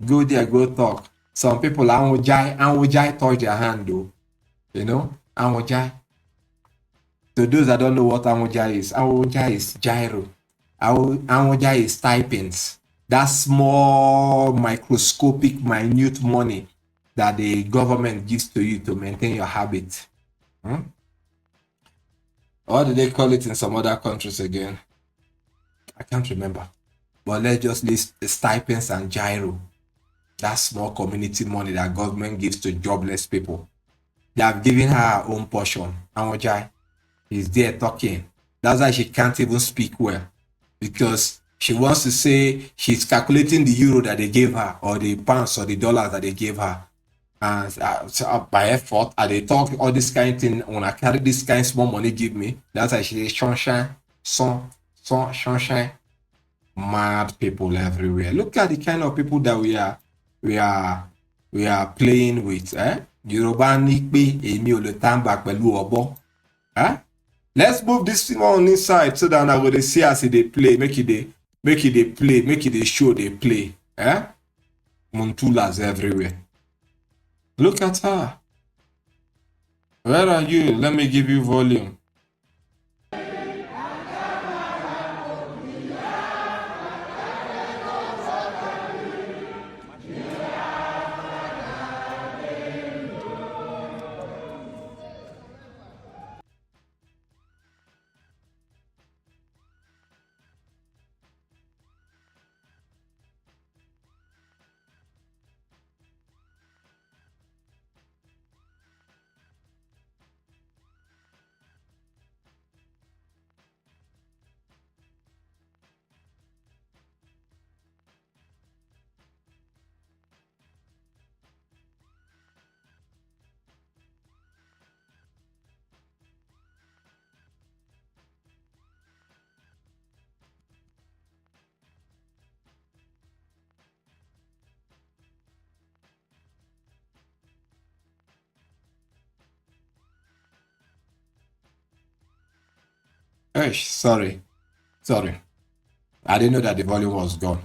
Go there, go talk. Some people, Anwujai touch their hand though. You know, Anwujai. To those that don't know what Anwujai is gyro. Anwujai is stipends. That small, microscopic, minute money that the government gives to you to maintain your habit. What do they call it in some other countries again? I can't remember. But let's just list the stipends and gyro. That small community money that government gives to jobless people. They have given her her own portion. Anwujai is there talking. That's why she can't even speak well. Because she wants to say she's calculating the euro that they gave her, or the pounds or the dollars that they gave her. And by effort, and they talk all this kind of thing. When I carry this kind of small money, give me. That's why she says sunshine, sunshine. Mad people everywhere. Look at the kind of people that we are playing with. Yoruba Nikbe, Emi Olotamba pẹ̀lú ọ̀bọ. Let's move this thing on inside so that I will see as they play, make it Make it they play, make it they show they play. Eh? Muntulas everywhere. Look at her. Where are you? Let me give you volume. Hey, sorry. I didn't know that the volume was gone.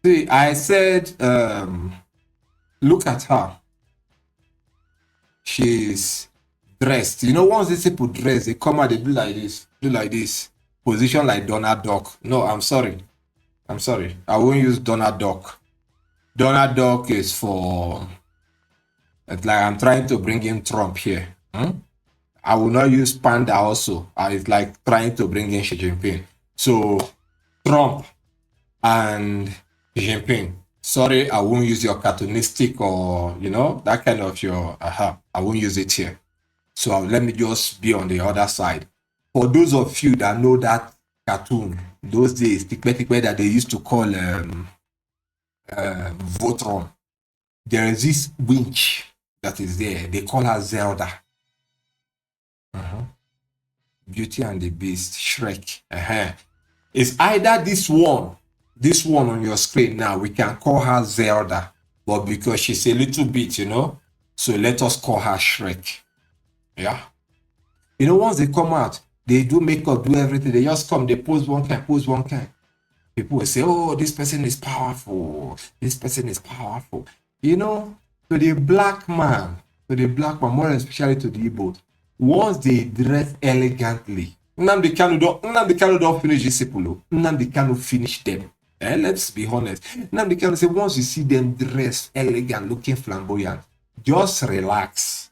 See, I said, look at her. She's dressed. You know, once these people dress, they come out, they do like this. Position like Donald Duck. No, I'm sorry. I won't use Donald Duck. Donald Duck is for, it's like I'm trying to bring in Trump here. I will not use Panda also. It's like trying to bring in Xi Jinping. So, Trump and Xi Jinping. Sorry, I won't use your cartoonistic or, that kind of your, I won't use it here. So let me just be on the other side. For those of you that know that cartoon, those days, that they used to call Votron, there is this winch that is there. They call her Zelda. Beauty and the Beast, Shrek. It's either this one on your screen now, we can call her Zelda, but because she's a little bit, so let us call her Shrek. Yeah. Once they come out, they do makeup, do everything. They just come, they pose one kind. People will say, oh, this person is powerful. This person is powerful. To the black man, more especially to the Igbo, once they dress elegantly, Nnamdi Kanu don't finish these people. Nnamdi Kanu finish them. Let's be honest. Nnamdi Kanu say, once you see them dressed elegant, looking flamboyant, just relax.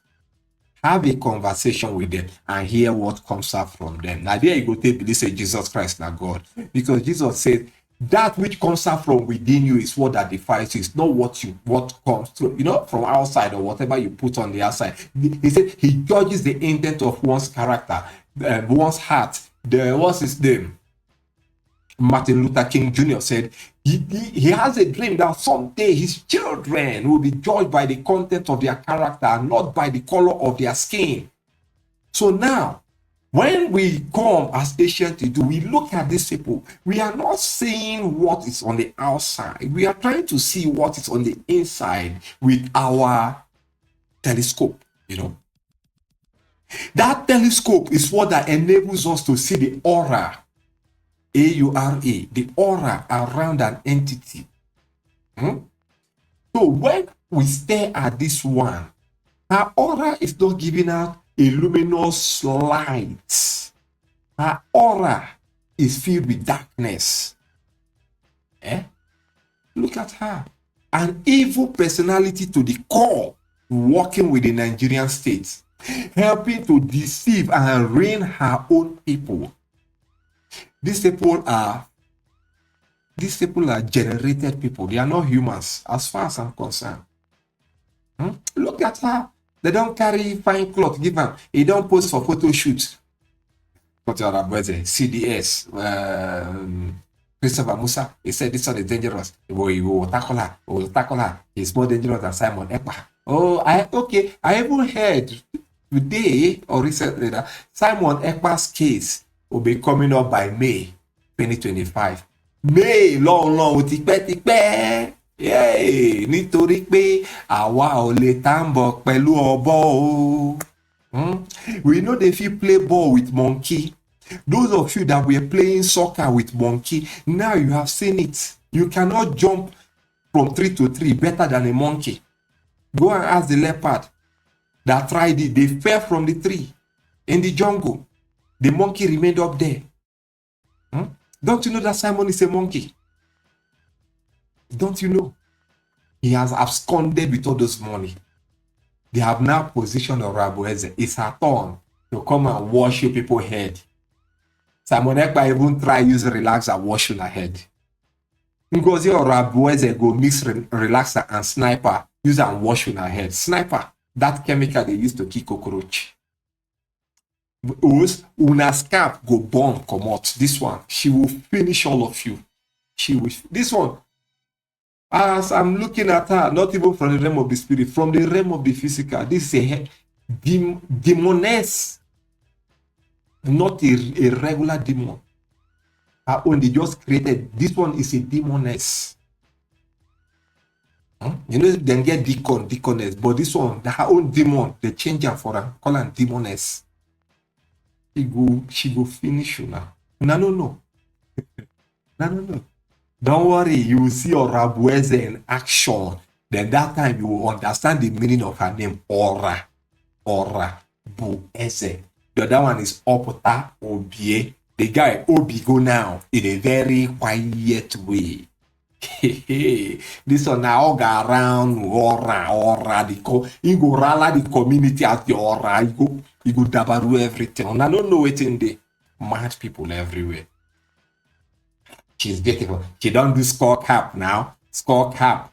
Have a conversation with them and hear what comes out from them. Now there you go, take believe say Jesus Christ na God. Because Jesus said, that which comes out from within you is what that defies you. It's not what comes through, from outside or whatever you put on the outside. He said he judges the intent of one's character, one's heart. What's his name? Martin Luther King Jr. said he has a dream that someday his children will be judged by the content of their character, not by the color of their skin. So now, when we come as Asians to do, we look at these people. We are not seeing what is on the outside. We are trying to see what is on the inside with our telescope, That telescope is what that enables us to see the aura, A-U-R-A, the aura around an entity. So when we stare at this one, our aura is not giving out a luminous light. Her aura is filled with darkness. Look at her. An evil personality to the core, working with the Nigerian state, helping to deceive and ruin her own people. These people are generated people. They are not humans, as far as I'm concerned. Look at her. They don't carry fine cloth, give them. He don't post for photo shoots. CDS, Christopher Musa, he said this one is dangerous. We will tackle her. He's more dangerous than Simon Ekpa. Oh, I even heard today or recently that Simon Ekpa's case will be coming up by May 2025. May, long, tipẹ́. Yay! Nítorí pé àwa ò lè tambọ̀ pẹ̀lú ọ̀bọ o. We know they fit play ball with monkey. Those of you that were playing soccer with monkey, now you have seen it. You cannot jump from tree to tree better than a monkey. Go and ask the leopard that tried it. They fell from the tree in the jungle. The monkey remained up there. Don't you know that Simon is a monkey? Don't you know? He has absconded with all this money. They have now positioned Orabueze. It's her turn to come and wash your people's head. Simon Ekpa even try use relaxer wash your head. Ngozi Orabueze go mix relaxer and sniper, use and wash your head. Sniper, that chemical they use to kill cockroach. Una scalp go burn, come out. This one, she will finish all of you. She will. This one, as I'm looking at her, not even from the realm of the spirit, from the realm of the physical, this is a demoness, not a regular demon. Her own, they just created. This one is a demoness. You know, then get deaconess, but this one, her own demon, they change her for her, call her demoness. She go finish you now. No. Don't worry, you will see Orabueze in action. Then that time you will understand the meaning of her name, Orabueze. The other one is Opota Obie. The guy Obigo now in a very quiet way. This one now go around Ora. He go rally the community at the Ora. He go dabaru everything. And I don't know what in the mad people everywhere. She's beautiful. She don't do skull cap now. Skull cap.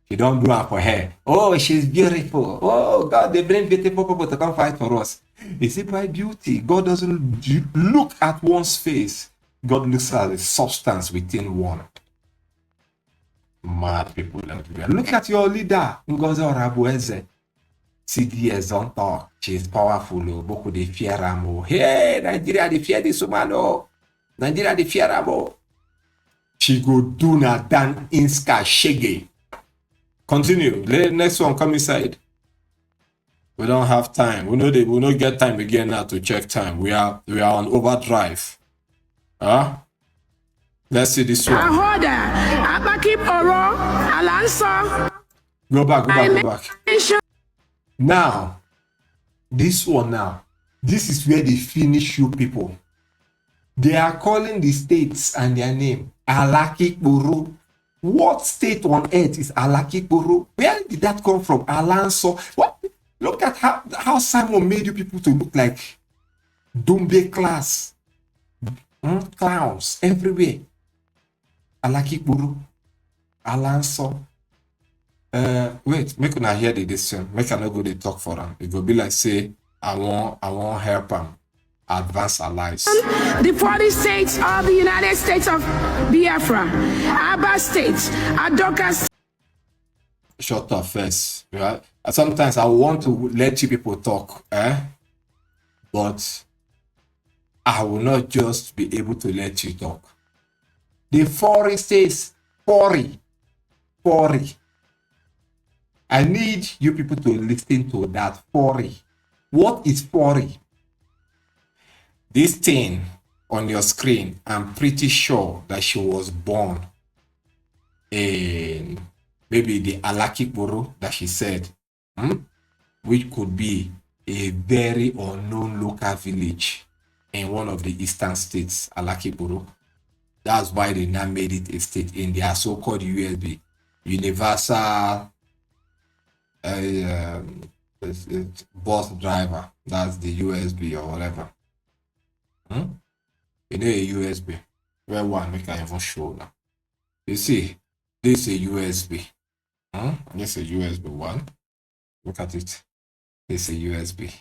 She don't do it for her. Oh, she's beautiful. Oh, God, they bring beautiful people to come fight for us. Is it by beauty? God doesn't look at one's face. God looks at the substance within one. Mad people everywhere. Look at your leader, Ngozi Orabueze. CDS don't talk. She's powerful. Boku de fear amo. Hey, Nigeria, they fear this woman. Nigeria, they fear amo. She go do na dan inska shege. Continue. Next one, come inside. We don't have time. We don't get time again now to check time. We are on overdrive. Let's see this one. Go back. Now, this one now. This is where they finish you people. They are calling the states and their name. Alakikburu. What state on earth is Alakikburu? Where did that come from? Alanso. What? Look at how Simon made you people to look like Dumbe class. Clowns everywhere. Alakikburu. Alanso. Wait, make una hear the decision. Make I not go to talk for them. It will be like say, I want help them. Advance our lives. The 40 states of the United States of Biafra, Aba states, Adoka. Shut up first. Right? Sometimes I want to let you people talk, but I will not just be able to let you talk. The 40 states, 40. I need you people to listen to that 40. What is 40? This thing on your screen, I'm pretty sure that she was born in maybe the Alakikburu that she said, which could be a very unknown local village in one of the eastern states, Alakikburu. That's why they now made it a state in their so-called USB, Universal Bus Driver. That's the USB or whatever. You know a USB. Where one make I even show now. You see, this is a USB. This is a USB one. Look at it. This is a USB.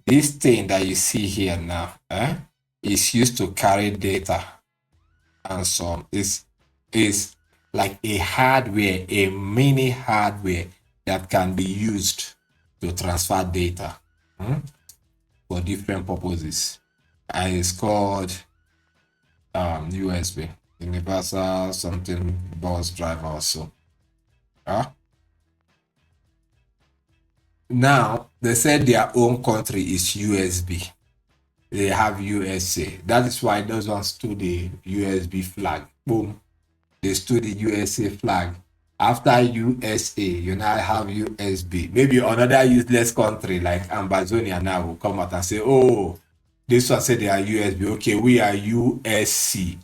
This thing that you see here now, is used to carry data, and some is like a hardware, a mini hardware that can be used to transfer data for different purposes. And it's called USB, Universal something bus driver also. Now they said their own country is USB. they have USA. That is why those ones stood the USB flag. Boom. They stood the USA flag. After USA, you now have USB. Maybe another useless country like Ambazonia now will come out and say, oh, this one said they are USB. Okay, we are USC.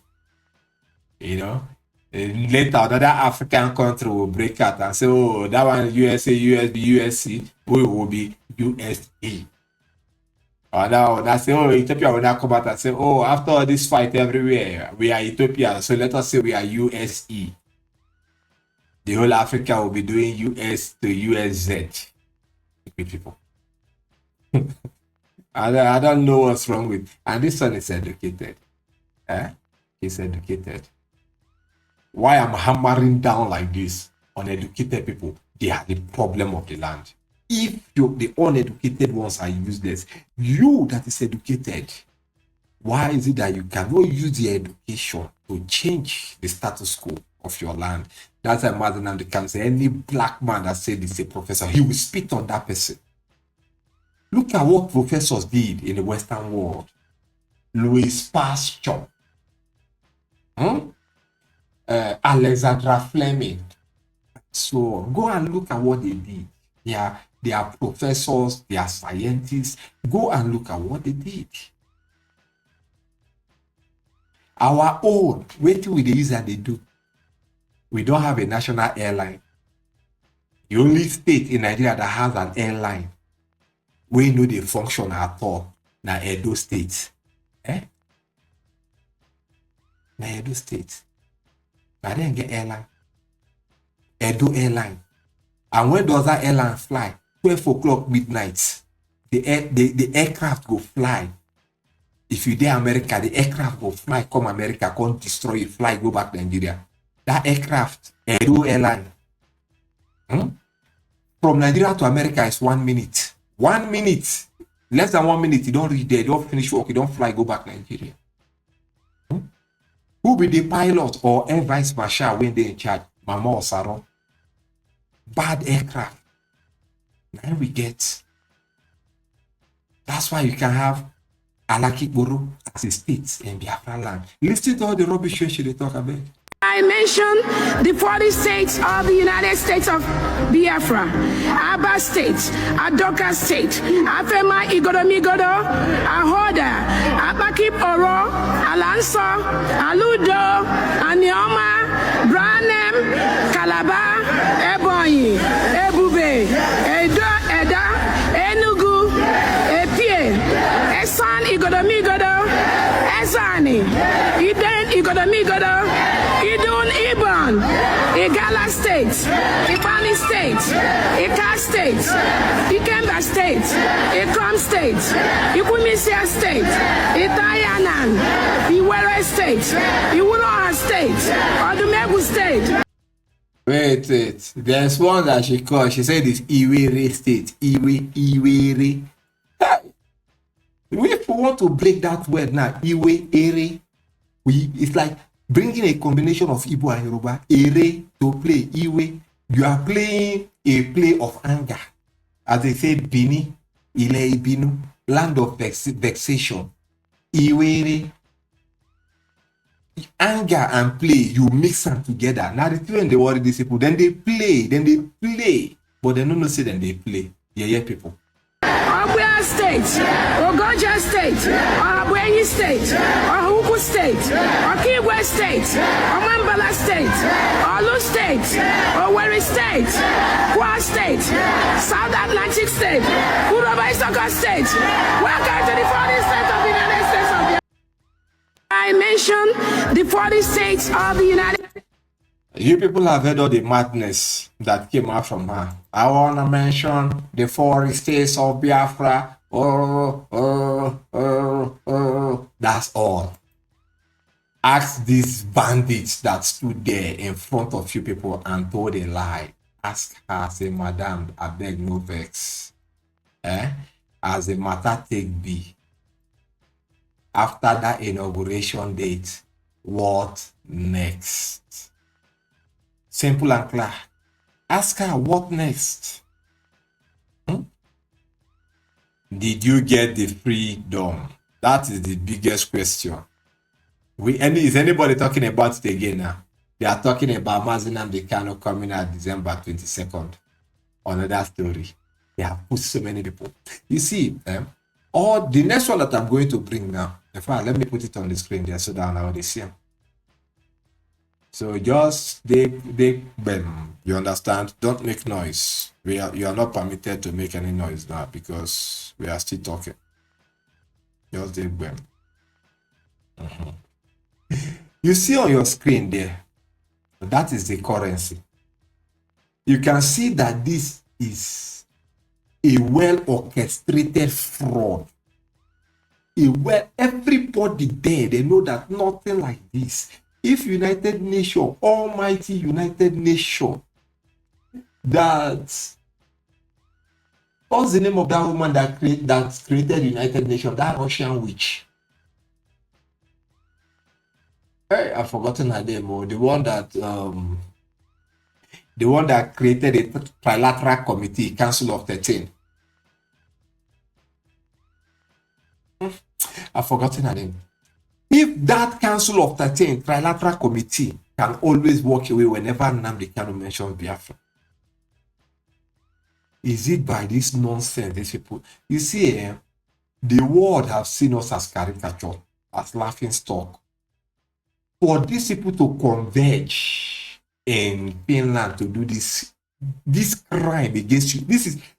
You know? And later, another African country will break out and say, oh, that one USA, USB, USC. We will be USA. Or now, I say, oh, Ethiopia will now come out and say, oh, after all this fight everywhere, we are Ethiopia. So let us say we are USE. The whole Africa will be doing US to USZ. People. I don't know what's wrong with. And this one is educated. He's educated. Why I'm hammering down like this on educated people? They are the problem of the land. If the uneducated ones are useless, you that is educated, why is it that you cannot use the education to change the status quo of your land? That's why Madam can say any black man that said he's a professor, he will spit on that person. Look at what professors did in the Western world. Louis Pasteur, Alexandra Fleming. So go and look at what they did. They are professors, they are scientists. Go and look at what they did. Our own, wait till we use and they do. We don't have a national airline. The only state in Nigeria that has an airline, we know they function at all. Now Edo State. Now Edo State. I didn't get airline. Edo airline. And when does that airline fly? 12 o'clock midnight. The aircraft go fly. If you there America, the aircraft go fly, come America, come destroy it, fly, go back to Nigeria. That aircraft, Edo airline. From Nigeria to America is 1 minute. 1 minute. Less than 1 minute, you don't reach there, you don't finish work, you don't fly, go back to Nigeria. Who be the pilot or air vice marshal when they in charge? Mama or Saron? Bad aircraft. Now we get. That's why you can have Alakiboro as a state in Biafra land. Listen to all the rubbish they talk about. I mentioned the 40 states of the United States of Biafra, Aba State, Adoka State, Afema Igodomigodo, Ahoda, Abakip Oro, Alanso, Aludo, Anioma, Branem, Calabar, Ebonyi, Ebube, Edo, Eda, Enugu, Epie, Esan Igodomigodo, Esani, Iden Igodomigodo, Idun Iban, Igala State, Ibani State, Ika State, Ikemba State, Ikom State, Ikumisia State, Itayanan, Iwere State, Iwunoha State, Odumegu State. Wait. There's one that she called. She said it's Iwere State. Iwere. We want to break that word now. Iwere. It's like bringing a combination of Igbo and Yoruba, ere to play, Iwe. You are playing a play of anger. As they say, Bini, Ile Ibinu, land of vexation. Iwere. Anger and play, you mix them together. Now the children, they worry these people, then they play, but they don't know say then they play. Yeah, people. Obuya State, Ogoja State, Obuenyi State, Ohuku State, Okigwe State, Omambala State, Olu State, Owerri State, Kwa State, South Atlantic State, Uroba Isoko State. Welcome to the 40 states of the United States of the. I mentioned the 40 states of the United States. You people have heard all the madness that came out from her. I want to mention the 40 states of Biafra. That's all. Ask these bandits that stood there in front of you people and told a lie. Ask her, say, Madam, I beg no vex. As the matter take be, after that inauguration date, what next? Simple and clear. Ask her, what next? Did you get the freedom? That is the biggest question. Is anybody talking about it again now? They are talking about Mazinam Dekano coming out December 22nd. Another story. They have put so many people. You see, all the next one that I'm going to bring now. In fact, let me put it on the screen there so that now they see them. So just you understand? Don't make noise. You are not permitted to make any noise now because we are still talking. Just they bam. You see on your screen there, that is the currency. You can see that this is a well-orchestrated fraud. Everybody there, they know that nothing like this. If United Nations, almighty United Nations, what's the name of that woman that created United Nations? That Russian witch. Hey, I've forgotten her name. The one that created a trilateral committee, Council of 13. I've forgotten her name. If that Council of 13 trilateral committee can always walk away whenever Nnamdi Kanu mentions Biafra, is it by this nonsense these people? You see, the world have seen us as caricature, as laughing stock. For these people to converge in Finland to do this crime against you,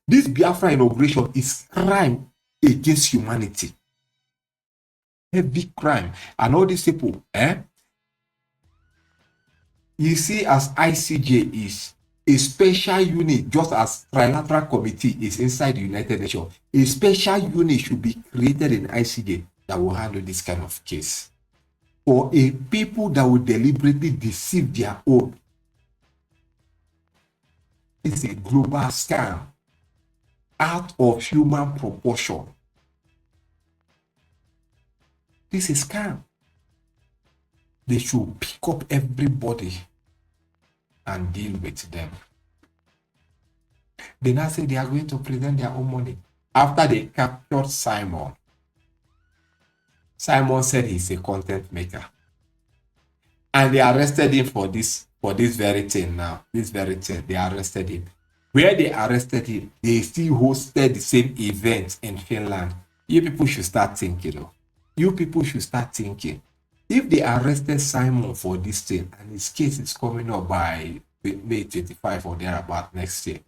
this Biafra inauguration is crime against humanity. Heavy crime. And all these people, you see, as ICJ is a special unit, just as trilateral committee is inside the United Nations, a special unit should be created in ICJ that will handle this kind of case. For a people that will deliberately deceive their own, it's a global scam out of human proportion. This is scam. They should pick up everybody and deal with them. They now say they are going to present their own money. After they captured Simon, Simon said he's a content maker. And they arrested him for this very thing now. This very thing, they arrested him. Where they arrested him, they still hosted the same event in Finland. You people should start thinking, though. You people should start thinking. If they arrested Simon for this thing and his case is coming up by May 25 or thereabout next year,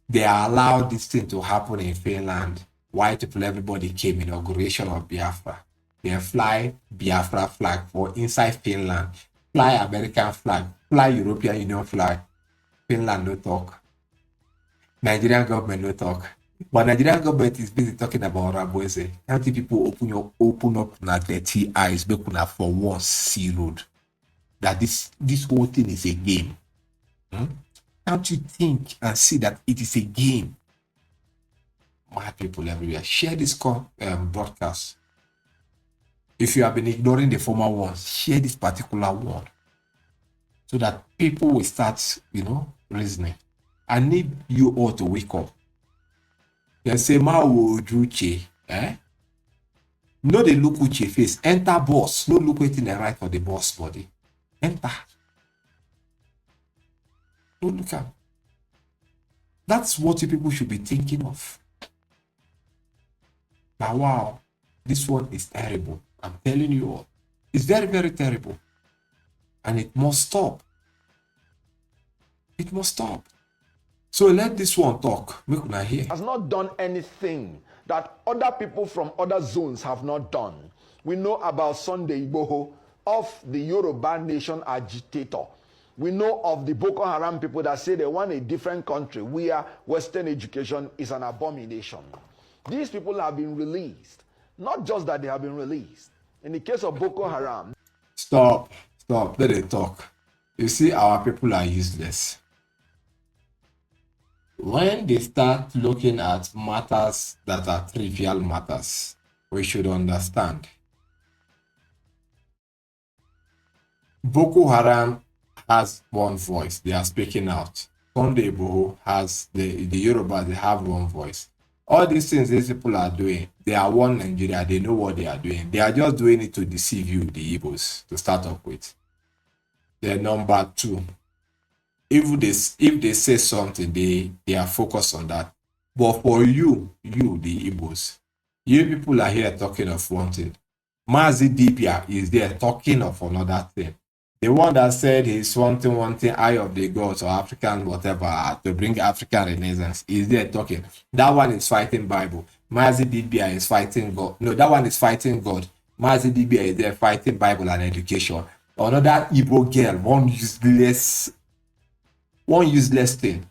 they allowed this thing to happen in Finland. White people, everybody came, inauguration of Biafra. They fly Biafra flag for inside Finland, fly American flag, fly European Union flag. Finland no talk. Nigerian government no talk. But Nigerian government is busy talking about Raboese. Can't people open up na dirty eyes, make una for once see road that this whole thing is a game? Can't you think and see that it is a game? My people everywhere, share this broadcast. If you have been ignoring the former ones, share this particular one so that people will start, reasoning. I need you all to wake up. They say, Ma Uche, no, they look Uche face. Enter boss. No look waiting the right for the boss body. Enter. Don't look at. That's what you people should be thinking of. Now, wow, this one is terrible. I'm telling you all. It's very, very terrible. And it must stop. It must stop. So let this one talk. Make una hear. Has not done anything that other people from other zones have not done. We know about Sunday Igboho, of the Yoruba nation agitator. We know of the Boko Haram people that say they want a different country where Western education is an abomination. These people have been released. Not just that they have been released. In the case of Boko Haram. Stop. Let them talk. You see, our people are useless. When they start looking at matters that are trivial matters, we should understand. Boko Haram has one voice. They are speaking out. Sunday Igboho has the Yoruba, they have one voice. All these things these people are doing, they are one Nigeria. They know what they are doing. They are just doing it to deceive you, the Igbos, to start off with. Then number two, if they say something, they are focused on that. But for you, the Igbos, you people are here talking of one thing. Mazi Dibia is there talking of another thing. The one that said he's wanting eye of the gods or African whatever to bring African renaissance is there talking. That one is fighting Bible. Mazi Dibia is fighting God. No, that one is fighting God. Mazi Dibia is there fighting Bible and education. Another Igbo girl, one useless thing.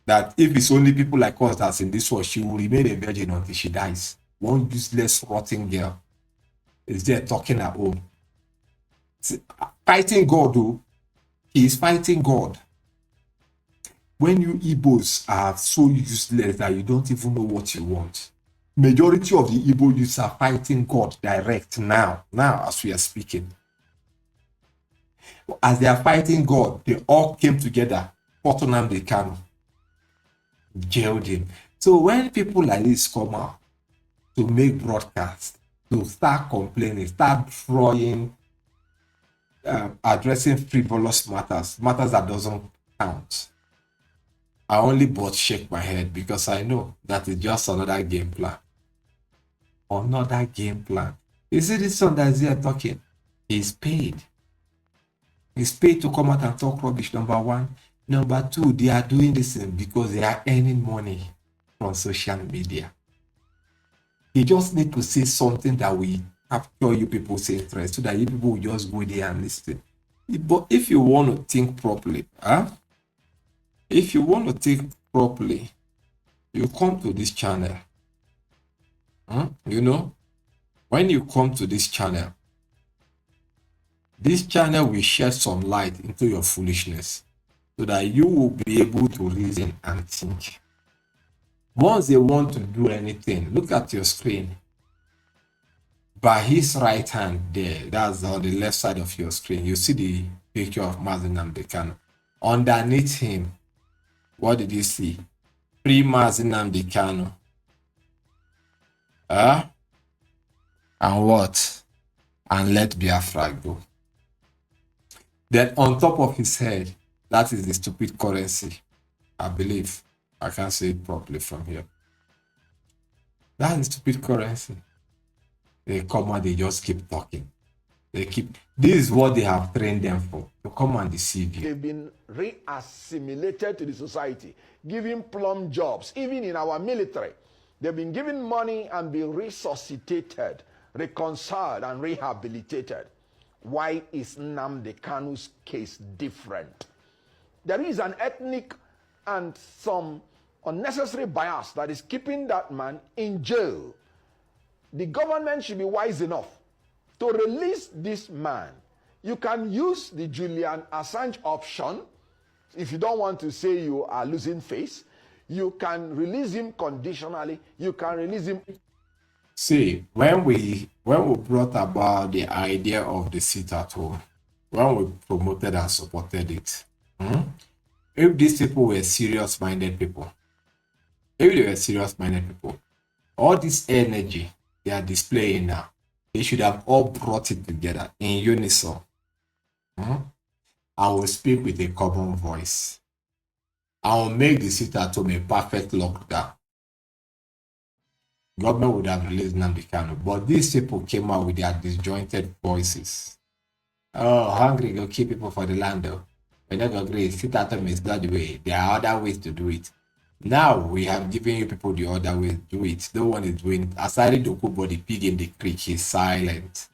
That if it's only people like us that's in this world, she will remain a virgin until she dies. One useless, rotten girl is there talking at home. Fighting God, though. He is fighting God. When you Igbos are so useless that you don't even know what you want. Majority of the Igbo youths are fighting God direct now as we are speaking. As they are fighting God, they all came together. Fortunam they can jailed him. So when people like this come out to make broadcasts, to start complaining, start throwing, addressing frivolous matters that doesn't count, I only but shake my head because I know that is just another game plan. Another game plan. You see this son that is here talking? He's paid. He's paid to come out and talk rubbish, number one. Number two, they are doing this because they are earning money on social media. You just need to say something that will capture you people's interest so that you people will just go there and listen. But if you want to think properly, if you want to think properly, you come to this channel. You know, when you come to this channel will shed some light into your foolishness so that you will be able to reason and think. Once they want to do anything, look at your screen. By his right hand there, that's on the left side of your screen, you see the picture of Mazi Nnamdi Kanu. Underneath him, what did you see? Free Mazi Nnamdi Kanu. And what? And let Biafra go. Then on top of his head, that is the stupid currency. I believe. I can't say it properly from here. That is stupid currency. They come and they just keep talking. This is what they have trained them for, to come and deceive you. They've been re-assimilated to the society, given plum jobs, even in our military. They've been given money and been resuscitated, reconciled, and rehabilitated. Why is Nnamdi Kanu's case different? There is an ethnic and some unnecessary bias that is keeping that man in jail. The government should be wise enough to release this man. You can use the Julian Assange option. If you don't want to say you are losing face, you can release him conditionally. You can release him. See, when we brought about the idea of the sit at home, when we promoted and supported it, if these people were serious-minded people, all this energy they are displaying now, they should have all brought it together in unison. I will speak with a common voice. I will make the sit at home a perfect lockdown. Government would have released Nnamdi Kanu, but these people came out with their disjointed voices. Oh, hungry, go keep people for the land though. We're not gonna agree. Sit at home is not the way. There are other ways to do it. Now we have given you people the other way to do it. No one is doing it. Aside Dokubo, the pig in the creek, he's silent.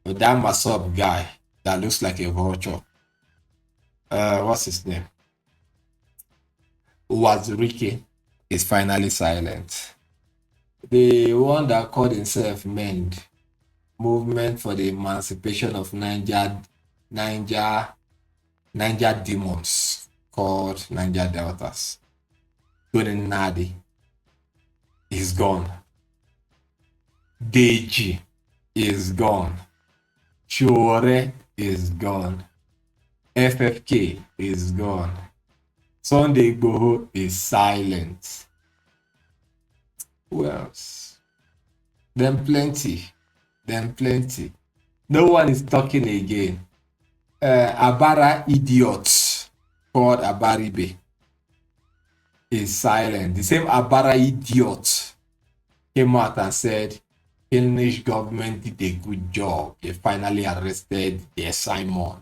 But that Masop guy that looks like a vulture. What's his name? Waziriki is finally silent. The one that called himself MEND, Movement for the Emancipation of Niger Demons, called Niger Deltas. Tony Nadi is gone. Deji is gone. Chore is gone. FFK is gone. Sunday Igboho is silent. Who else? Them plenty. Them plenty. No one is talking again. Abara idiot called Abaribe is silent. The same Abara idiot came out and said, English government did a good job. They finally arrested the Simon.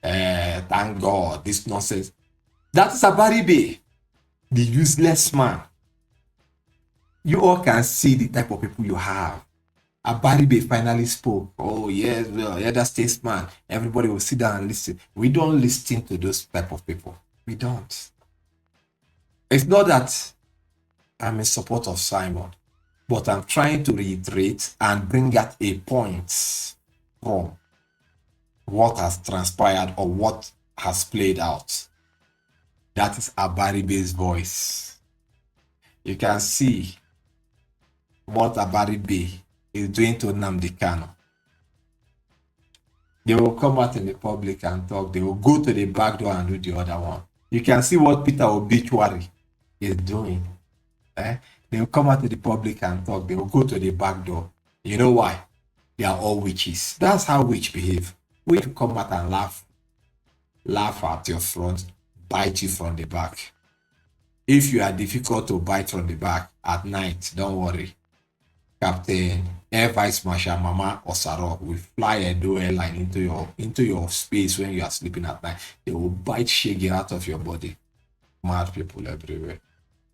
Thank God, this nonsense. That's Abaribe, the useless man. You all can see the type of people you have. Abaribe finally spoke. Oh, yes, well, yeah, that's statesman. Everybody will sit down and listen. We don't listen to those type of people. We don't. It's not that I'm in support of Simon, but I'm trying to reiterate and bring out a point from what has transpired or what has played out. That is Abaribe's voice. You can see what Abaribe is doing to Nnamdi Kanu. They will come out in the public and talk. They will go to the back door and do the other one. You can see what Peter Obituary is doing. They will come out to the public and talk. They will go to the back door. You know why? They are all witches. That's how witch behave. Witch come out and laugh at your front, bite you from the back. If you are difficult to bite from the back at night, don't worry. Captain Air Vice Marshal Mama Osaro will fly a dual airline into your space when you are sleeping at night. They will bite shaggy out of your body. Mad people everywhere.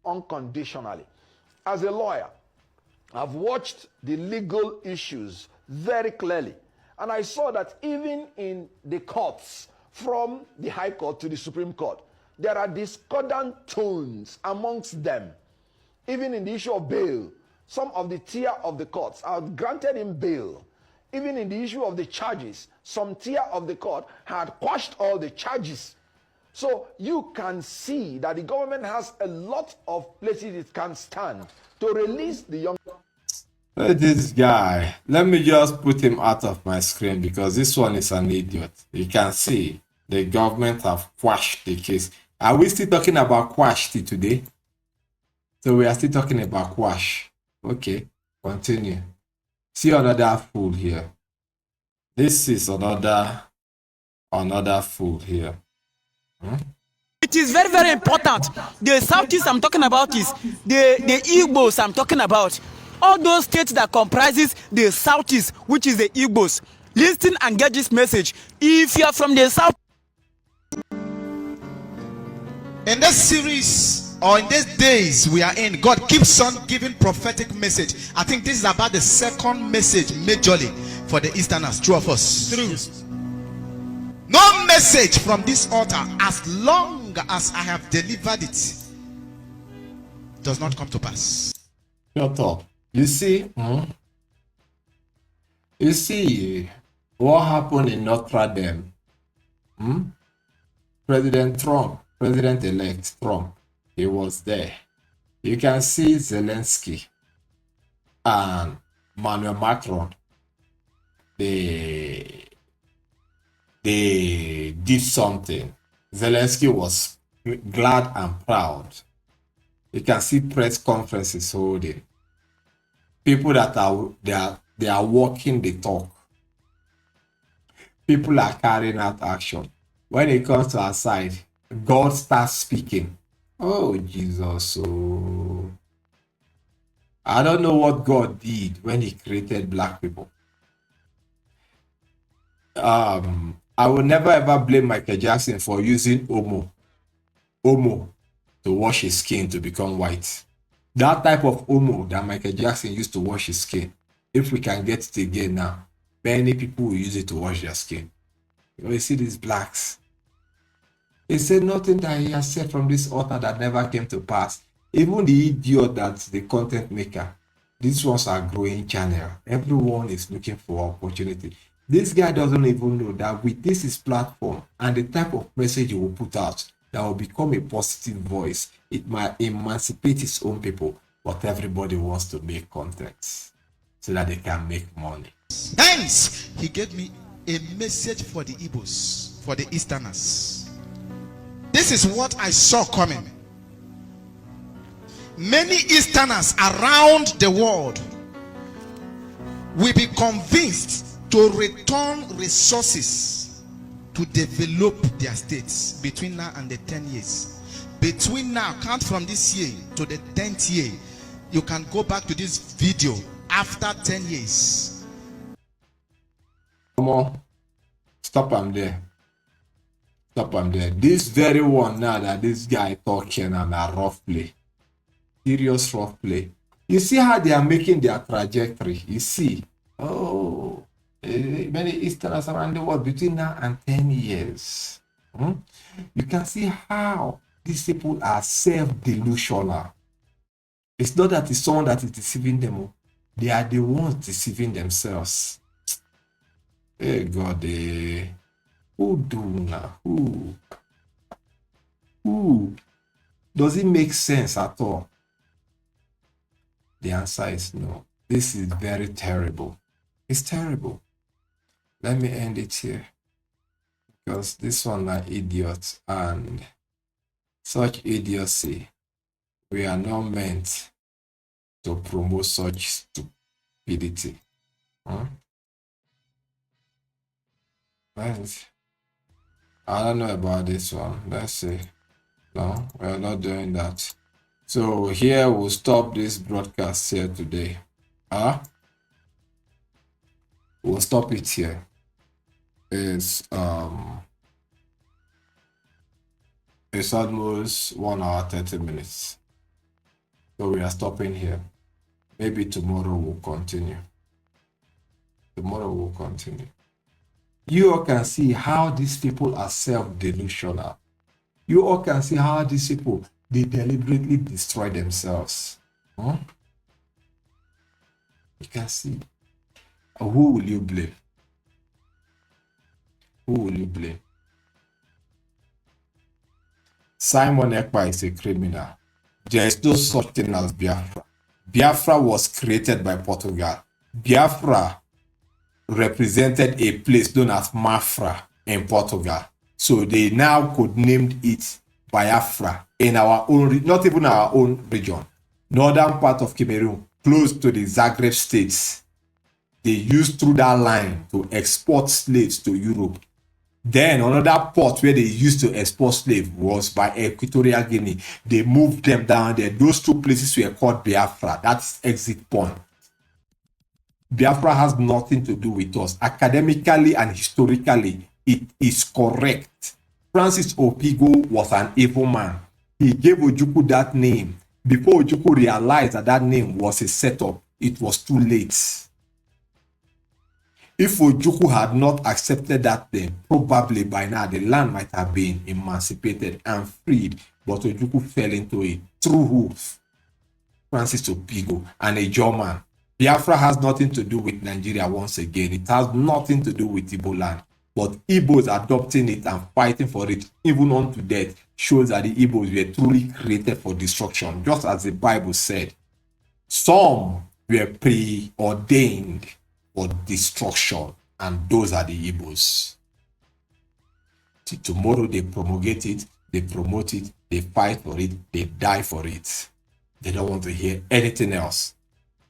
Unconditionally. As a lawyer, I've watched the legal issues very clearly. And I saw that even in the courts, from the High Court to the Supreme Court, there are discordant tones amongst them. Even in the issue of bail, some of the tier of the courts are granted him bail. Even in the issue of the charges, some tier of the court had quashed all the charges. So you can see that the government has a lot of places it can stand to release the young. This guy, let me just put him out of my screen because this one is an idiot. You can see the government have quashed the case. Are we still talking about quash today? So we are still talking about quash. Okay, continue. See another fool here. This is another fool here. It is very, very important. The Southeast I'm talking about is the Igbos I'm talking about. All those states that comprises the Southeast, which is the Igbos. Listen and get this message. If you are from the South. In this series, or in these days we are in, God keeps on giving prophetic message. I think this is about the second message majorly for the Easterners, true of us. True. No message from this altar, as long as I have delivered it, does not come to pass. Shut up. You see, you see what happened in Notre Dame? President-elect Trump, he was there. You can see Zelensky and Emmanuel Macron. They did something. Zelensky was glad and proud. You can see press conferences holding. People that they are walking the talk. People are carrying out action. When it comes to our side, God starts speaking. Oh, Jesus. Oh. I don't know what God did when he created black people. I will never ever blame Michael Jackson for using Omo to wash his skin to become white. That type of Omo that Michael Jackson used to wash his skin, if we can get it again now, many people will use it to wash their skin. You see these blacks. He said nothing that he has said from this altar that never came to pass. Even the idiot that's the content maker, these ones are growing channel. Everyone is looking for opportunity. This guy doesn't even know that with this his platform and the type of message he will put out, that will become a positive voice. It might emancipate his own people, but everybody wants to make content so that they can make money. Hence, he gave me a message for the Igbos, for the Easterners. This is what I saw coming. many Easterners around the world will be convinced to return resources to develop their states between now and the 10 years. Between now, count from this year to the 10th year. You can go back to this video after 10 years. Come on. Stop am there. Stop am there. This very one now that this guy talking and a rough play. Serious rough play. You see how they are making their trajectory. You see. Oh, many Easterners around the world between now and 10 years. You can see how these people are self-delusional. It's not that it's someone that is deceiving them. They are the ones deceiving themselves. Hey God, who do now? Who? Does it make sense at all? The answer is no. This is very terrible. It's terrible. Let me end it here. Because this one are idiots, and such idiocy, we are not meant to promote such stupidity. I don't know about this one. Let's see. No, we're not doing that. So here we'll stop this broadcast here today. We'll stop it here. It's almost 1 hour 30 minutes. So we are stopping here. Maybe tomorrow we'll continue. You all can see how these people are self-delusional. You all can see how these people, they deliberately destroy themselves. You can see. Who will you blame? Simon Ekpa is a criminal. There is no such thing as Biafra. Biafra was created by Portugal. Biafra represented a place known as Mafra in Portugal. So they now could name it Biafra in our own, not even our own region. Northern part of Cameroon, close to the Zagreb states. They used through that line to export slaves to Europe. Then another port where they used to export slaves was by Equatorial Guinea. They moved them down there. Those two places were called Biafra. That's exit point. Biafra has nothing to do with us. Academically and historically, it is correct. Francis Opigo was an evil man. He gave Ojukwu that name. Before Ojukwu realized that that name was a setup, it was too late. If Ojukwu had not accepted that name, probably by now the land might have been emancipated and freed. But Ojukwu fell into it. Through who? Francis Opigo, and a German. Biafra has nothing to do with Nigeria once again. It has nothing to do with Igbo land. But Igbos adopting it and fighting for it, even unto death, shows that the Igbos were truly created for destruction. Just as the Bible said, some were preordained for destruction, and those are the Igbos. Tomorrow they promulgate it, they promote it, they fight for it, they die for it. They don't want to hear anything else.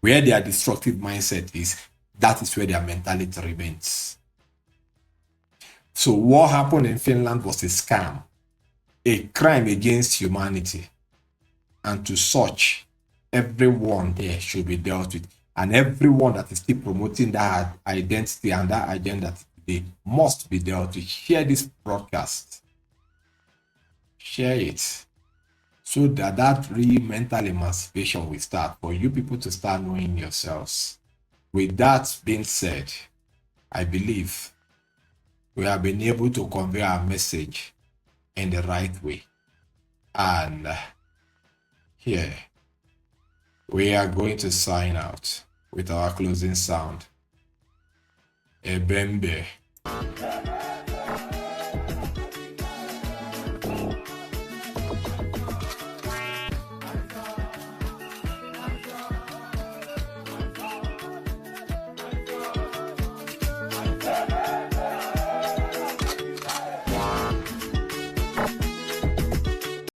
Where their destructive mindset is, that is where their mentality remains. So what happened in Finland was a scam, a crime against humanity. And to such, everyone there should be dealt with. And everyone that is still promoting that identity and that agenda today must be dealt with. Share this broadcast. Share it. So that real mental emancipation will start, for you people to start knowing yourselves. With that being said, I believe we have been able to convey our message in the right way. And here, we are going to sign out with our closing sound. Ebembe.